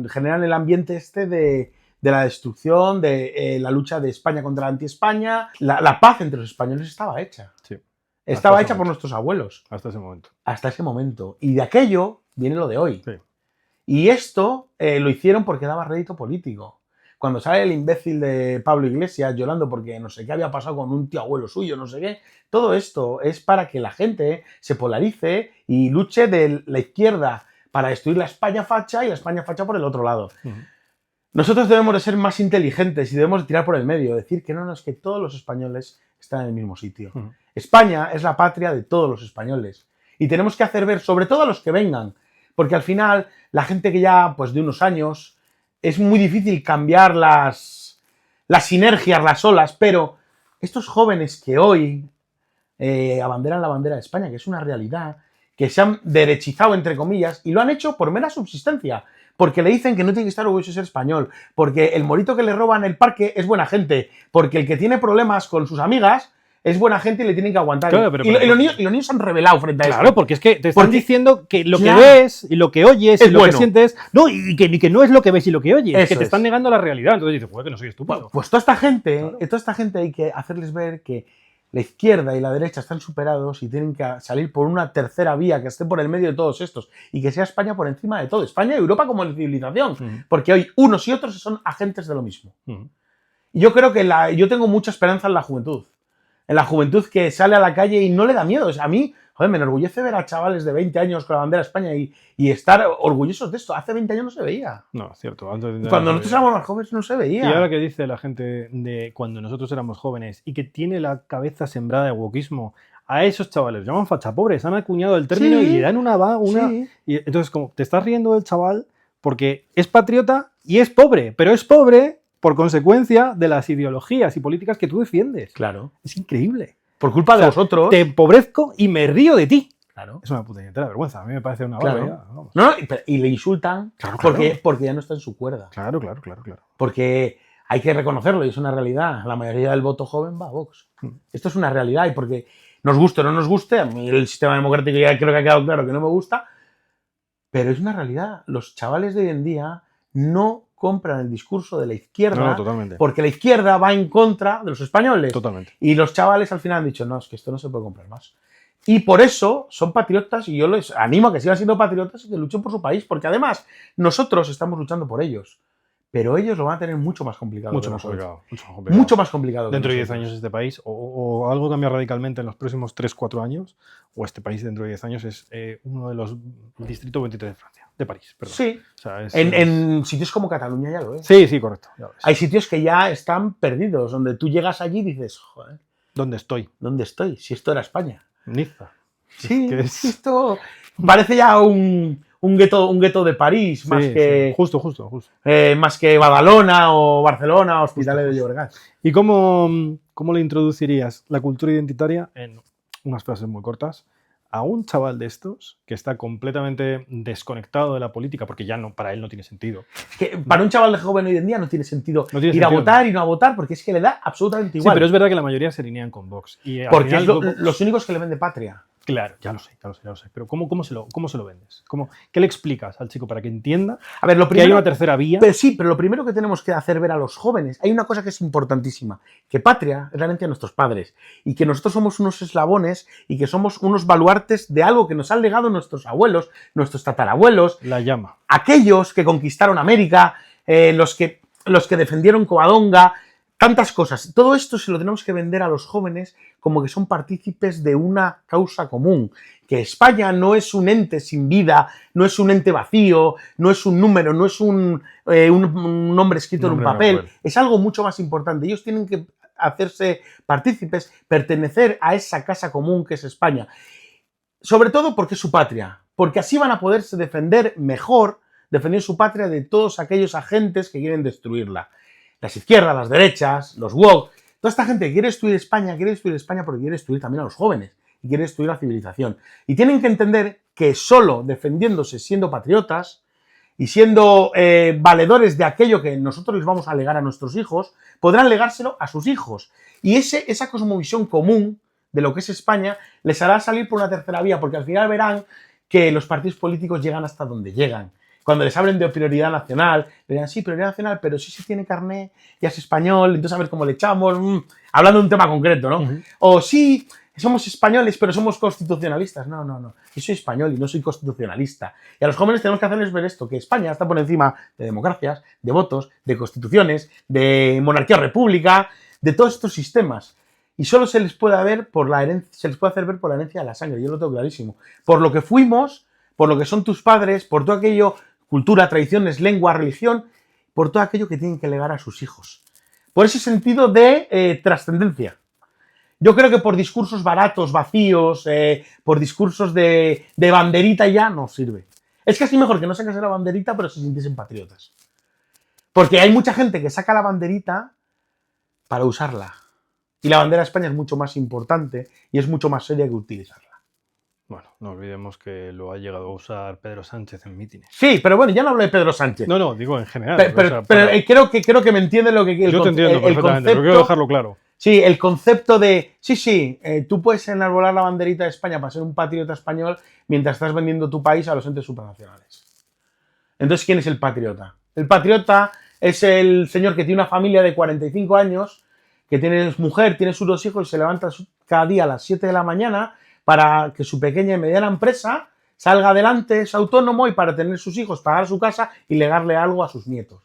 generan el ambiente de la destrucción, de la lucha de España contra la anti-España. La paz entre los españoles estaba hecha. Sí. Estaba hecha por nuestros abuelos. Hasta ese momento. Hasta ese momento. Y de aquello viene lo de hoy. Sí. Y esto lo hicieron porque daba rédito político. Cuando sale el imbécil de Pablo Iglesias llorando porque no sé qué había pasado con un tío abuelo suyo, no sé qué, todo esto es para que la gente se polarice y luche de la izquierda para destruir la España facha y la España facha por el otro lado. Nosotros debemos de ser más inteligentes y debemos de tirar por el medio, decir que no es que todos los españoles están en el mismo sitio. España es la patria de todos los españoles y tenemos que hacer ver, sobre todo a los que vengan, porque al final la gente que ya, pues de unos años, es muy difícil cambiar las sinergias, las olas, pero estos jóvenes que hoy abanderan la bandera de España, que es una realidad, que se han derechizado, entre comillas, y lo han hecho por mera subsistencia, porque le dicen que no tiene que estar orgulloso de ser español, porque el morito que le roba en el parque es buena gente, porque el que tiene problemas con sus amigas es buena gente y le tienen que aguantar. Claro, pero, y los niños se han rebelado frente a eso. Claro, porque es que te están diciendo que lo que ves y lo que oyes y lo que sientes, no, y que no es lo que ves y lo que oyes, es que te están negando la realidad. Entonces dices, joder, que no soy estúpido. Pues toda esta gente hay que hacerles ver que la izquierda y la derecha están superados y tienen que salir por una tercera vía que esté por el medio de todos estos y que sea España por encima de todo. España y Europa como civilización, porque hoy unos y otros son agentes de lo mismo. Y yo creo que yo tengo mucha esperanza en la juventud. En la juventud que sale a la calle y no le da miedo. O sea, a mí, joder, me enorgullece ver a chavales de 20 años con la bandera de España y estar orgullosos de esto. Hace 20 años no se veía. No, es cierto. Cuando nosotros éramos más jóvenes no se veía. Y ahora que dice la gente de cuando nosotros éramos jóvenes y que tiene la cabeza sembrada de wokismo, a esos chavales los llaman fachapobres, han acuñado el término y le dan una... Y entonces, como te estás riendo del chaval porque es patriota y es pobre, pero es pobre por consecuencia de las ideologías y políticas que tú defiendes. Claro. Es increíble. Por culpa de vosotros. Te empobrezco y me río de ti. Claro. Es una puta entera vergüenza. A mí me parece una claro. barbaridad. Vamos. No, y le insultan porque ya no está en su cuerda. Claro. Porque hay que reconocerlo y es una realidad. La mayoría del voto joven va a Vox. Esto es una realidad y porque nos guste o no nos guste, a mí el sistema democrático ya creo que ha quedado claro que no me gusta, pero es una realidad. Los chavales de hoy en día no compran el discurso de la izquierda porque la izquierda va en contra de los españoles. Totalmente. Y los chavales al final han dicho, no, es que esto no se puede comprar más. Y por eso son patriotas y yo les animo a que sigan siendo patriotas y que luchen por su país, porque además nosotros estamos luchando por ellos. Pero ellos lo van a tener mucho más complicado. Mucho más complicado. Dentro de 10 años este país, o algo cambia radicalmente en los próximos 3-4 años, o este país dentro de 10 años es uno de los distritos 23 de Francia, de París, perdón. Sí, o sea, en sitios como Cataluña ya lo es. Sí, correcto. Hay sitios que ya están perdidos, donde tú llegas allí y dices, joder. ¿Dónde estoy? ¿Dónde estoy? Si esto era España. Niza. Sí, esto parece ya un gueto de París, más que... Justo. más que Badalona o Barcelona o Hospitalet de Llobregat. ¿Y cómo le introducirías la cultura identitaria en unas frases muy cortas a un chaval de estos que está completamente desconectado de la política porque ya no, para él no tiene sentido? Que para un chaval de joven hoy en día no tiene sentido ir a votar y no a votar porque es que le da absolutamente igual. Sí, pero es verdad que la mayoría se alinean con Vox. Y porque es los únicos que le venden patria. Claro, ya lo sé. Pero ¿cómo se lo vendes? ¿Qué le explicas al chico para que entienda que hay una tercera vía? Pero lo primero que tenemos que hacer ver a los jóvenes, hay una cosa que es importantísima, que patria es la herencia de nuestros padres y que nosotros somos unos eslabones y que somos unos baluartes de algo que nos han legado nuestros abuelos, nuestros tatarabuelos. La llama. Aquellos que conquistaron América, los que defendieron Covadonga, tantas cosas. Todo esto se lo tenemos que vender a los jóvenes como que son partícipes de una causa común. Que España no es un ente sin vida, no es un ente vacío, no es un número, no es un nombre escrito en un papel. Es algo mucho más importante. Ellos tienen que hacerse partícipes, pertenecer a esa casa común que es España. Sobre todo porque es su patria. Porque así van a poderse defender mejor, defender su patria de todos aquellos agentes que quieren destruirla. Las izquierdas, las derechas, los woke, toda esta gente que quiere destruir España porque quiere destruir también a los jóvenes y quiere destruir la civilización. Y tienen que entender que solo defendiéndose siendo patriotas y siendo valedores de aquello que nosotros les vamos a legar a nuestros hijos, podrán legárselo a sus hijos. Y esa cosmovisión común de lo que es España les hará salir por una tercera vía, porque al final verán que los partidos políticos llegan hasta donde llegan. Cuando les hablen de prioridad nacional, le dirán, sí, prioridad nacional, pero sí tiene carné, ya es español, entonces a ver cómo le echamos, hablando de un tema concreto, ¿no? O sí, somos españoles, pero somos constitucionalistas. No, no, no. Yo soy español y no soy constitucionalista. Y a los jóvenes tenemos que hacerles ver esto, que España está por encima de democracias, de votos, de constituciones, de monarquía o república, de todos estos sistemas. Y solo se les puede ver por la herencia, se les puede hacer ver por la herencia de la sangre. Yo lo tengo clarísimo. Por lo que fuimos, por lo que son tus padres, por todo aquello, cultura, tradiciones, lengua, religión, por todo aquello que tienen que legar a sus hijos. Por ese sentido de trascendencia. Yo creo que por discursos baratos, vacíos, por discursos de banderita ya no sirve. Es casi mejor que no saques la banderita, pero se sintiesen patriotas. Porque hay mucha gente que saca la banderita para usarla. Y la bandera de España es mucho más importante y es mucho más seria que utilizarla. Bueno, no olvidemos que lo ha llegado a usar Pedro Sánchez en mítines. Sí, pero bueno, ya no hablo de Pedro Sánchez. No, digo en general. Pero creo que me entiende lo que... Yo te entiendo perfectamente, pero quiero dejarlo claro. Sí, el concepto de... tú puedes enarbolar la banderita de España para ser un patriota español mientras estás vendiendo tu país a los entes supranacionales. Entonces, ¿quién es el patriota? El patriota es el señor que tiene una familia de 45 años, que tiene mujer, tiene sus 2 hijos y se levanta cada día a las 7 de la mañana para que su pequeña y mediana empresa salga adelante, es autónomo y para tener sus hijos, pagar su casa y legarle algo a sus nietos.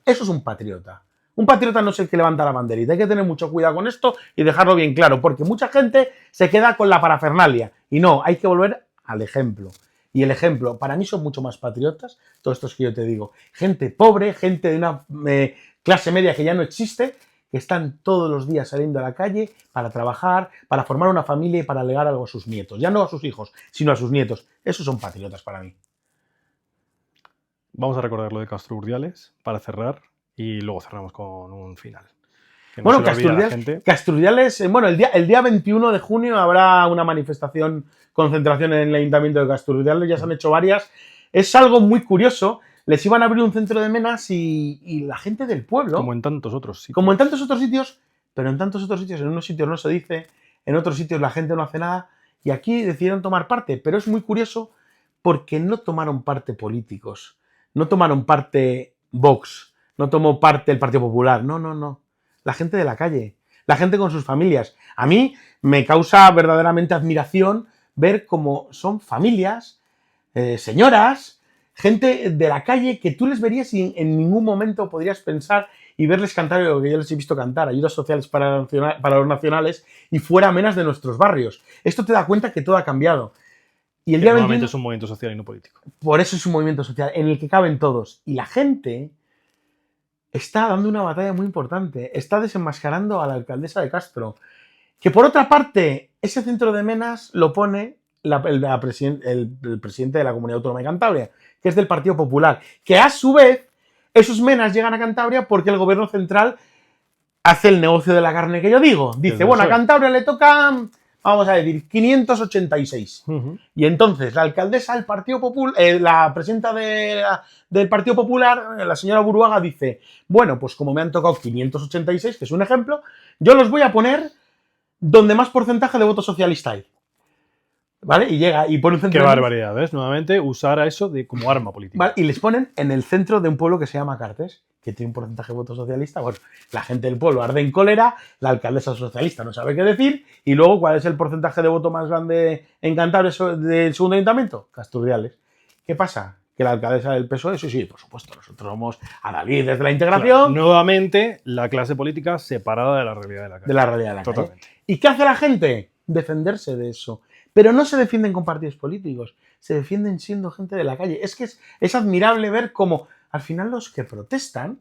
Eso es un patriota. Un patriota no es el que levanta la banderita. Hay que tener mucho cuidado con esto y dejarlo bien claro, porque mucha gente se queda con la parafernalia. Y no, hay que volver al ejemplo. Y el ejemplo, para mí son mucho más patriotas, todos estos que yo te digo. Gente pobre, gente de una clase media que ya no existe, que están todos los días saliendo a la calle para trabajar, para formar una familia y para legar algo a sus nietos. Ya no a sus hijos, sino a sus nietos. Esos son patriotas para mí. Vamos a recordar lo de Castro Urdiales para cerrar y luego cerramos con un final. Bueno, Castro Urdiales, el día 21 de junio habrá una manifestación, concentración en el Ayuntamiento de Castro Urdiales, ya se han hecho varias. Es algo muy curioso. Les iban a abrir un centro de menas y la gente del pueblo... Como en tantos otros sitios. Como en tantos otros sitios, pero en tantos otros sitios, en unos sitios no se dice, en otros sitios la gente no hace nada, y aquí decidieron tomar parte. Pero es muy curioso porque no tomaron parte políticos, no tomaron parte Vox, no tomó parte el Partido Popular, no. La gente de la calle, la gente con sus familias. A mí me causa verdaderamente admiración ver cómo son familias, señoras... Gente de la calle que tú les verías y en ningún momento podrías pensar y verles cantar lo que yo les he visto cantar, ayudas sociales para los nacionales y fuera menas de nuestros barrios. Esto te da cuenta que todo ha cambiado. Y el día 21, es un movimiento social y no político. Por eso es un movimiento social en el que caben todos. Y la gente está dando una batalla muy importante. Está desenmascarando a la alcaldesa de Castro. Que por otra parte, ese centro de menas lo pone el presidente de la Comunidad Autónoma de Cantabria, que es del Partido Popular, que a su vez esos menas llegan a Cantabria porque el gobierno central hace el negocio de la carne que yo digo. Dice, bueno, a Cantabria le toca, vamos a decir, 586. Y entonces la alcaldesa del Partido Popular, la presidenta del Partido Popular, la señora Buruaga, dice, bueno, pues como me han tocado 586, que es un ejemplo, yo los voy a poner donde más porcentaje de voto socialista hay. ¿Vale? Y llega y pone un centro. Qué barbaridad, ¿ves? Nuevamente usar a eso como arma política. ¿Vale? Y les ponen en el centro de un pueblo que se llama Cartes, que tiene un porcentaje de voto socialista. Bueno, la gente del pueblo arde en cólera, la alcaldesa socialista no sabe qué decir, y luego, ¿cuál es el porcentaje de voto más grande en Cantabria del segundo ayuntamiento? Castro Urdiales. ¿Qué pasa? Que la alcaldesa del PSOE, sí, por supuesto, nosotros somos adalides desde la integración. Claro, nuevamente, la clase política separada de la realidad de la calle. De la realidad de la calle. Totalmente. ¿Y qué hace la gente? Defenderse de eso. Pero no se defienden con partidos políticos, se defienden siendo gente de la calle. Es que es admirable ver cómo al final los que protestan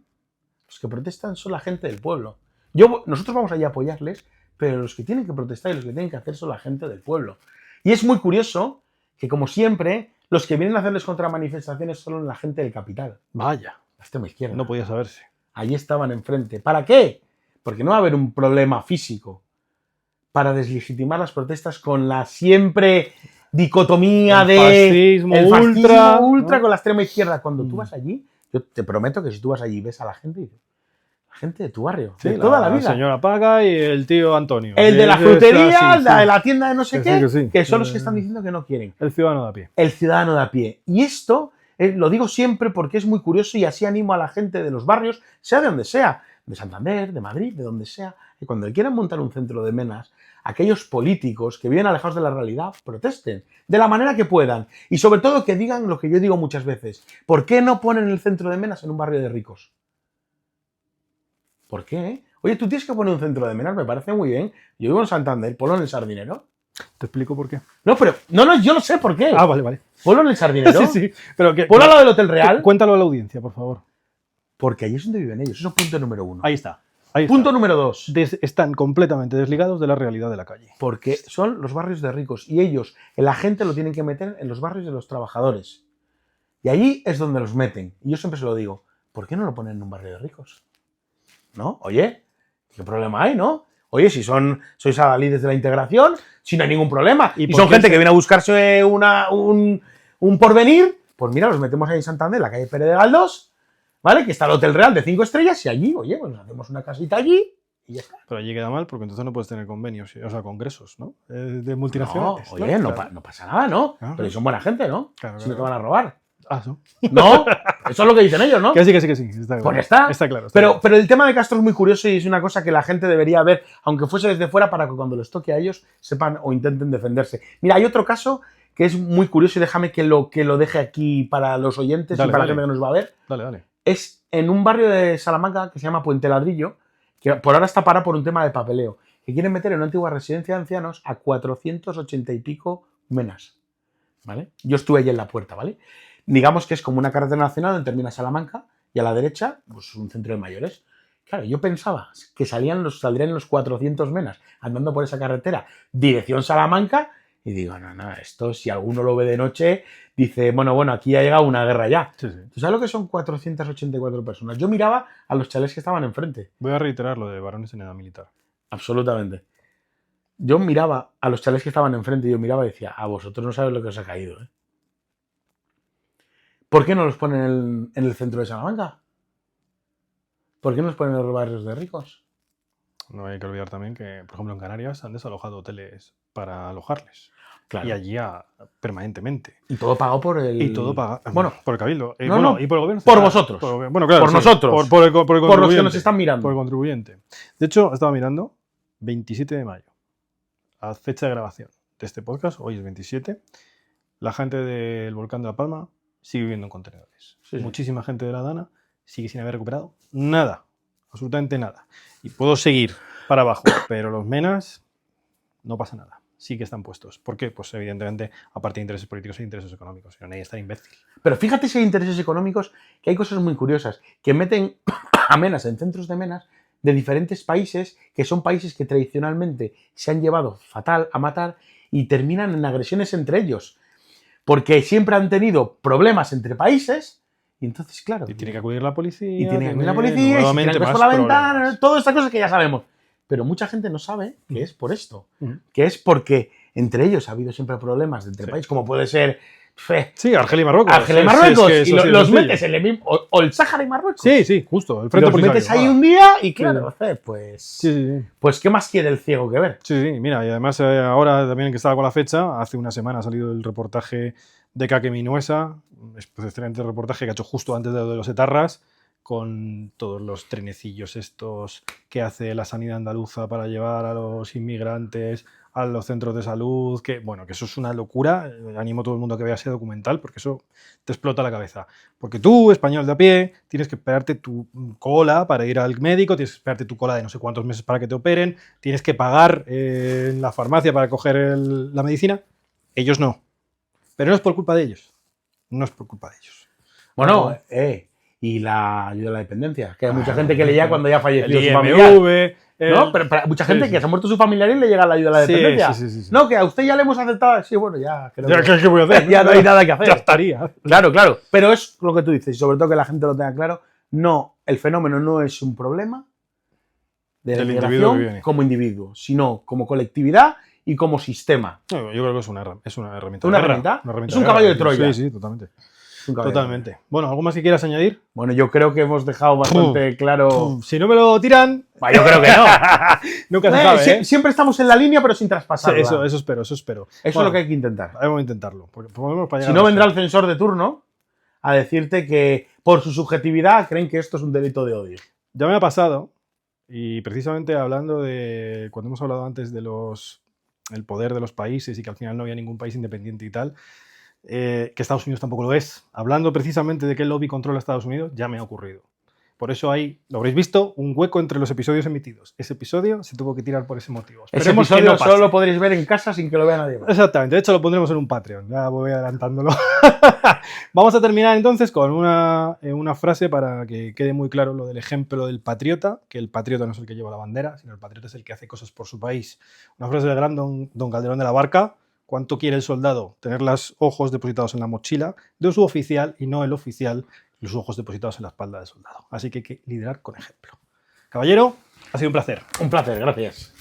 son la gente del pueblo. Nosotros vamos allí a apoyarles, pero los que tienen que protestar y los que tienen que hacer son la gente del pueblo. Y es muy curioso que, como siempre, los que vienen a hacerles contramanifestaciones son la gente del capital. Vaya. La extrema izquierda. No podía saberse. Allí estaban enfrente. ¿Para qué? Porque no va a haber un problema físico. Para deslegitimar las protestas con la siempre dicotomía el fascismo ultra ¿no? Con la extrema izquierda. Cuando tú vas allí, yo te prometo que si tú vas allí y ves a la gente de tu barrio, sí, de toda la vida. La señora Paga y el tío Antonio. El de la frutería, el de la tienda de no sé qué, que son los que están diciendo que no quieren. El ciudadano de a pie. El ciudadano de a pie. Y esto lo digo siempre porque es muy curioso y así animo a la gente de los barrios, sea de donde sea, de Santander, de Madrid, de donde sea, y cuando quieran montar un centro de menas, aquellos políticos que viven alejados de la realidad protesten de la manera que puedan y sobre todo que digan lo que yo digo muchas veces. ¿Por qué no ponen el centro de menas en un barrio de ricos? ¿Por qué? Oye, tú tienes que poner un centro de menas, me parece muy bien. Yo vivo en Santander, ponlo en el Sardinero. Te explico por qué. No, pero no, yo lo sé por qué. Ah, vale. Ponlo en el Sardinero. Sí. Pero ponlo al lado del Hotel Real. Cuéntalo a la audiencia, por favor. Porque ahí es donde viven ellos. Eso es punto número 1. Ahí está. Punto número 2. Están completamente desligados de la realidad de la calle. Porque son los barrios de ricos y ellos, la gente lo tienen que meter en los barrios de los trabajadores. Y allí es donde los meten. Y yo siempre se lo digo, ¿por qué no lo ponen en un barrio de ricos? ¿No? Oye, ¿qué problema hay, no? Oye, si sois adalides de la integración, si no hay ningún problema. Y son gente que viene a buscarse un porvenir, pues mira, los metemos ahí en Santander, la calle Pérez de Galdós, ¿vale? Que está el Hotel Real de 5 estrellas y allí, oye, pues nos hacemos una casita allí y ya está. Pero allí queda mal porque entonces no puedes tener convenios, o sea, congresos, ¿no? De multinacionales. No, oye, no pasa nada, ¿no? Claro. Pero son buena gente, ¿no? Claro, Si no te van a robar. Ah, ¿no? No, eso es lo que dicen ellos, ¿no? Que sí. Está claro. Pues ya está. Está claro. Pero el tema de Castro es muy curioso y es una cosa que la gente debería ver, aunque fuese desde fuera, para que cuando les toque a ellos sepan o intenten defenderse. Mira, hay otro caso que es muy curioso y déjame que lo deje aquí para los oyentes y para la gente que nos va a ver. Dale. Es en un barrio de Salamanca que se llama Puente Ladrillo, que por ahora está parado por un tema de papeleo, que quieren meter en una antigua residencia de ancianos a 480 y pico menas, ¿vale? Yo estuve allí en la puerta, ¿vale? Digamos que es como una carretera nacional donde termina Salamanca y a la derecha, pues un centro de mayores. Claro, yo pensaba que saldrían los 400 menas andando por esa carretera, dirección Salamanca, y digo, no, esto si alguno lo ve de noche, dice, bueno, aquí ha llegado una guerra ya. Sí. ¿Tú sabes lo que son 484 personas? Yo miraba a los chalés que estaban enfrente. Voy a reiterar lo de varones en edad militar. Absolutamente. Yo miraba a los chalés que estaban enfrente y yo miraba y decía, a vosotros no sabéis lo que os ha caído, ¿eh? ¿Por qué no los ponen en el centro de Salamanca? ¿Por qué no los ponen en los barrios de ricos? No hay que olvidar también que, por ejemplo, en Canarias han desalojado hoteles para alojarles. Claro. Y allí permanentemente. Y todo pagado por el... Y todo pagado. Bueno, por el Cabildo. y por el gobierno. Por vosotros. Bueno, claro. Por nosotros. Por el contribuyente. Por los que nos están mirando. Por el contribuyente. De hecho, estaba mirando 27 de mayo, a fecha de grabación de este podcast, hoy es 27, la gente del volcán de La Palma sigue viviendo en contenedores. Sí. Muchísima gente de la Dana sigue sin haber recuperado nada, absolutamente nada. Y puedo seguir para abajo, pero los menas no pasa nada. Sí que están puestos. ¿Por qué? Pues evidentemente, aparte de intereses políticos, hay intereses económicos. Y no hay que estar imbécil. Pero fíjate si hay intereses económicos, que hay cosas muy curiosas, que meten a menas en centros de menas de diferentes países, que son países que tradicionalmente se han llevado fatal a matar y terminan en agresiones entre ellos. Porque siempre han tenido problemas entre países y entonces, claro... Y tiene que acudir la policía. Y tiene que acudir la policía, y se tiran cosas por la ventana, todas estas cosas que ya sabemos. Pero mucha gente no sabe que es por esto. Que es porque entre ellos ha habido siempre problemas entre países, como puede ser... Sí, Argelia y Marruecos. Argelia y Marruecos. Y los metes en el mismo... O el Sáhara y Marruecos. Sí, justo. El frente los metes ahí un día y claro, pues... Sí. Pues ¿qué más quiere el ciego que ver? Sí, mira, y además ahora también que estaba con la fecha, hace una semana ha salido el reportaje de Kake Minuesa, excelente reportaje que ha hecho justo antes de los etarras, con todos los trenecillos estos que hace la sanidad andaluza para llevar a los inmigrantes a los centros de salud, que eso es una locura. Animo a todo el mundo a que vea ese documental porque eso te explota la cabeza. Porque tú, español de a pie, tienes que esperarte tu cola para ir al médico, tienes que esperarte tu cola de no sé cuántos meses para que te operen, tienes que pagar en la farmacia para coger la medicina. Ellos no. Pero no es por culpa de ellos. No es por culpa de ellos. Bueno, y la ayuda a la dependencia, que hay mucha gente que le llega cuando ya falleció su familiar. ¿No? Pero mucha gente que se ha muerto su familiar y le llega la ayuda a la dependencia. Sí. No, que a usted ya le hemos aceptado. Sí, bueno, ya. ¿Qué voy a hacer? Ya no hay nada que hacer. Ya estaría. Claro. Pero es lo que tú dices, y sobre todo que la gente lo tenga claro. No, el fenómeno no es un problema de la migración como individuo, sino como colectividad y como sistema. No, yo creo que es una herramienta. ¿Una herramienta? Es un caballo de Troya. Sí, totalmente. Totalmente. Bueno, ¿algo más que quieras añadir? Bueno, yo creo que hemos dejado bastante claro... Si no me lo tiran... Yo creo que no. Nunca se sabe, ¿eh? Siempre estamos en la línea, pero sin traspasarla. Eso espero. Eso es lo que hay que intentar. Vamos a intentarlo. Si no, vendrá el censor de turno a decirte que por su subjetividad creen que esto es un delito de odio. Ya me ha pasado Y precisamente hablando de, cuando hemos hablado antes de el poder de los países y que al final no había ningún país independiente y tal, que Estados Unidos tampoco lo es. Hablando precisamente de que el lobby controla a Estados Unidos, ya me ha ocurrido. Por eso hay, lo habréis visto, un hueco entre los episodios emitidos. Ese episodio se tuvo que tirar por ese motivo. Ese Esperemos que episodio no pase. solo lo podréis ver en casa sin que lo vea nadie más. Exactamente, de hecho lo pondremos en un Patreon, ya voy adelantándolo. Vamos a terminar entonces con una frase para que quede muy claro lo del ejemplo del patriota, que el patriota no es el que lleva la bandera, sino el patriota es el que hace cosas por su país. Una frase del gran don Calderón de la Barca: ¿cuánto quiere el soldado tener los ojos depositados en la mochila de su oficial y no el oficial los ojos depositados en la espalda del soldado? Así que hay que liderar con ejemplo. Caballero, ha sido un placer. Un placer, gracias.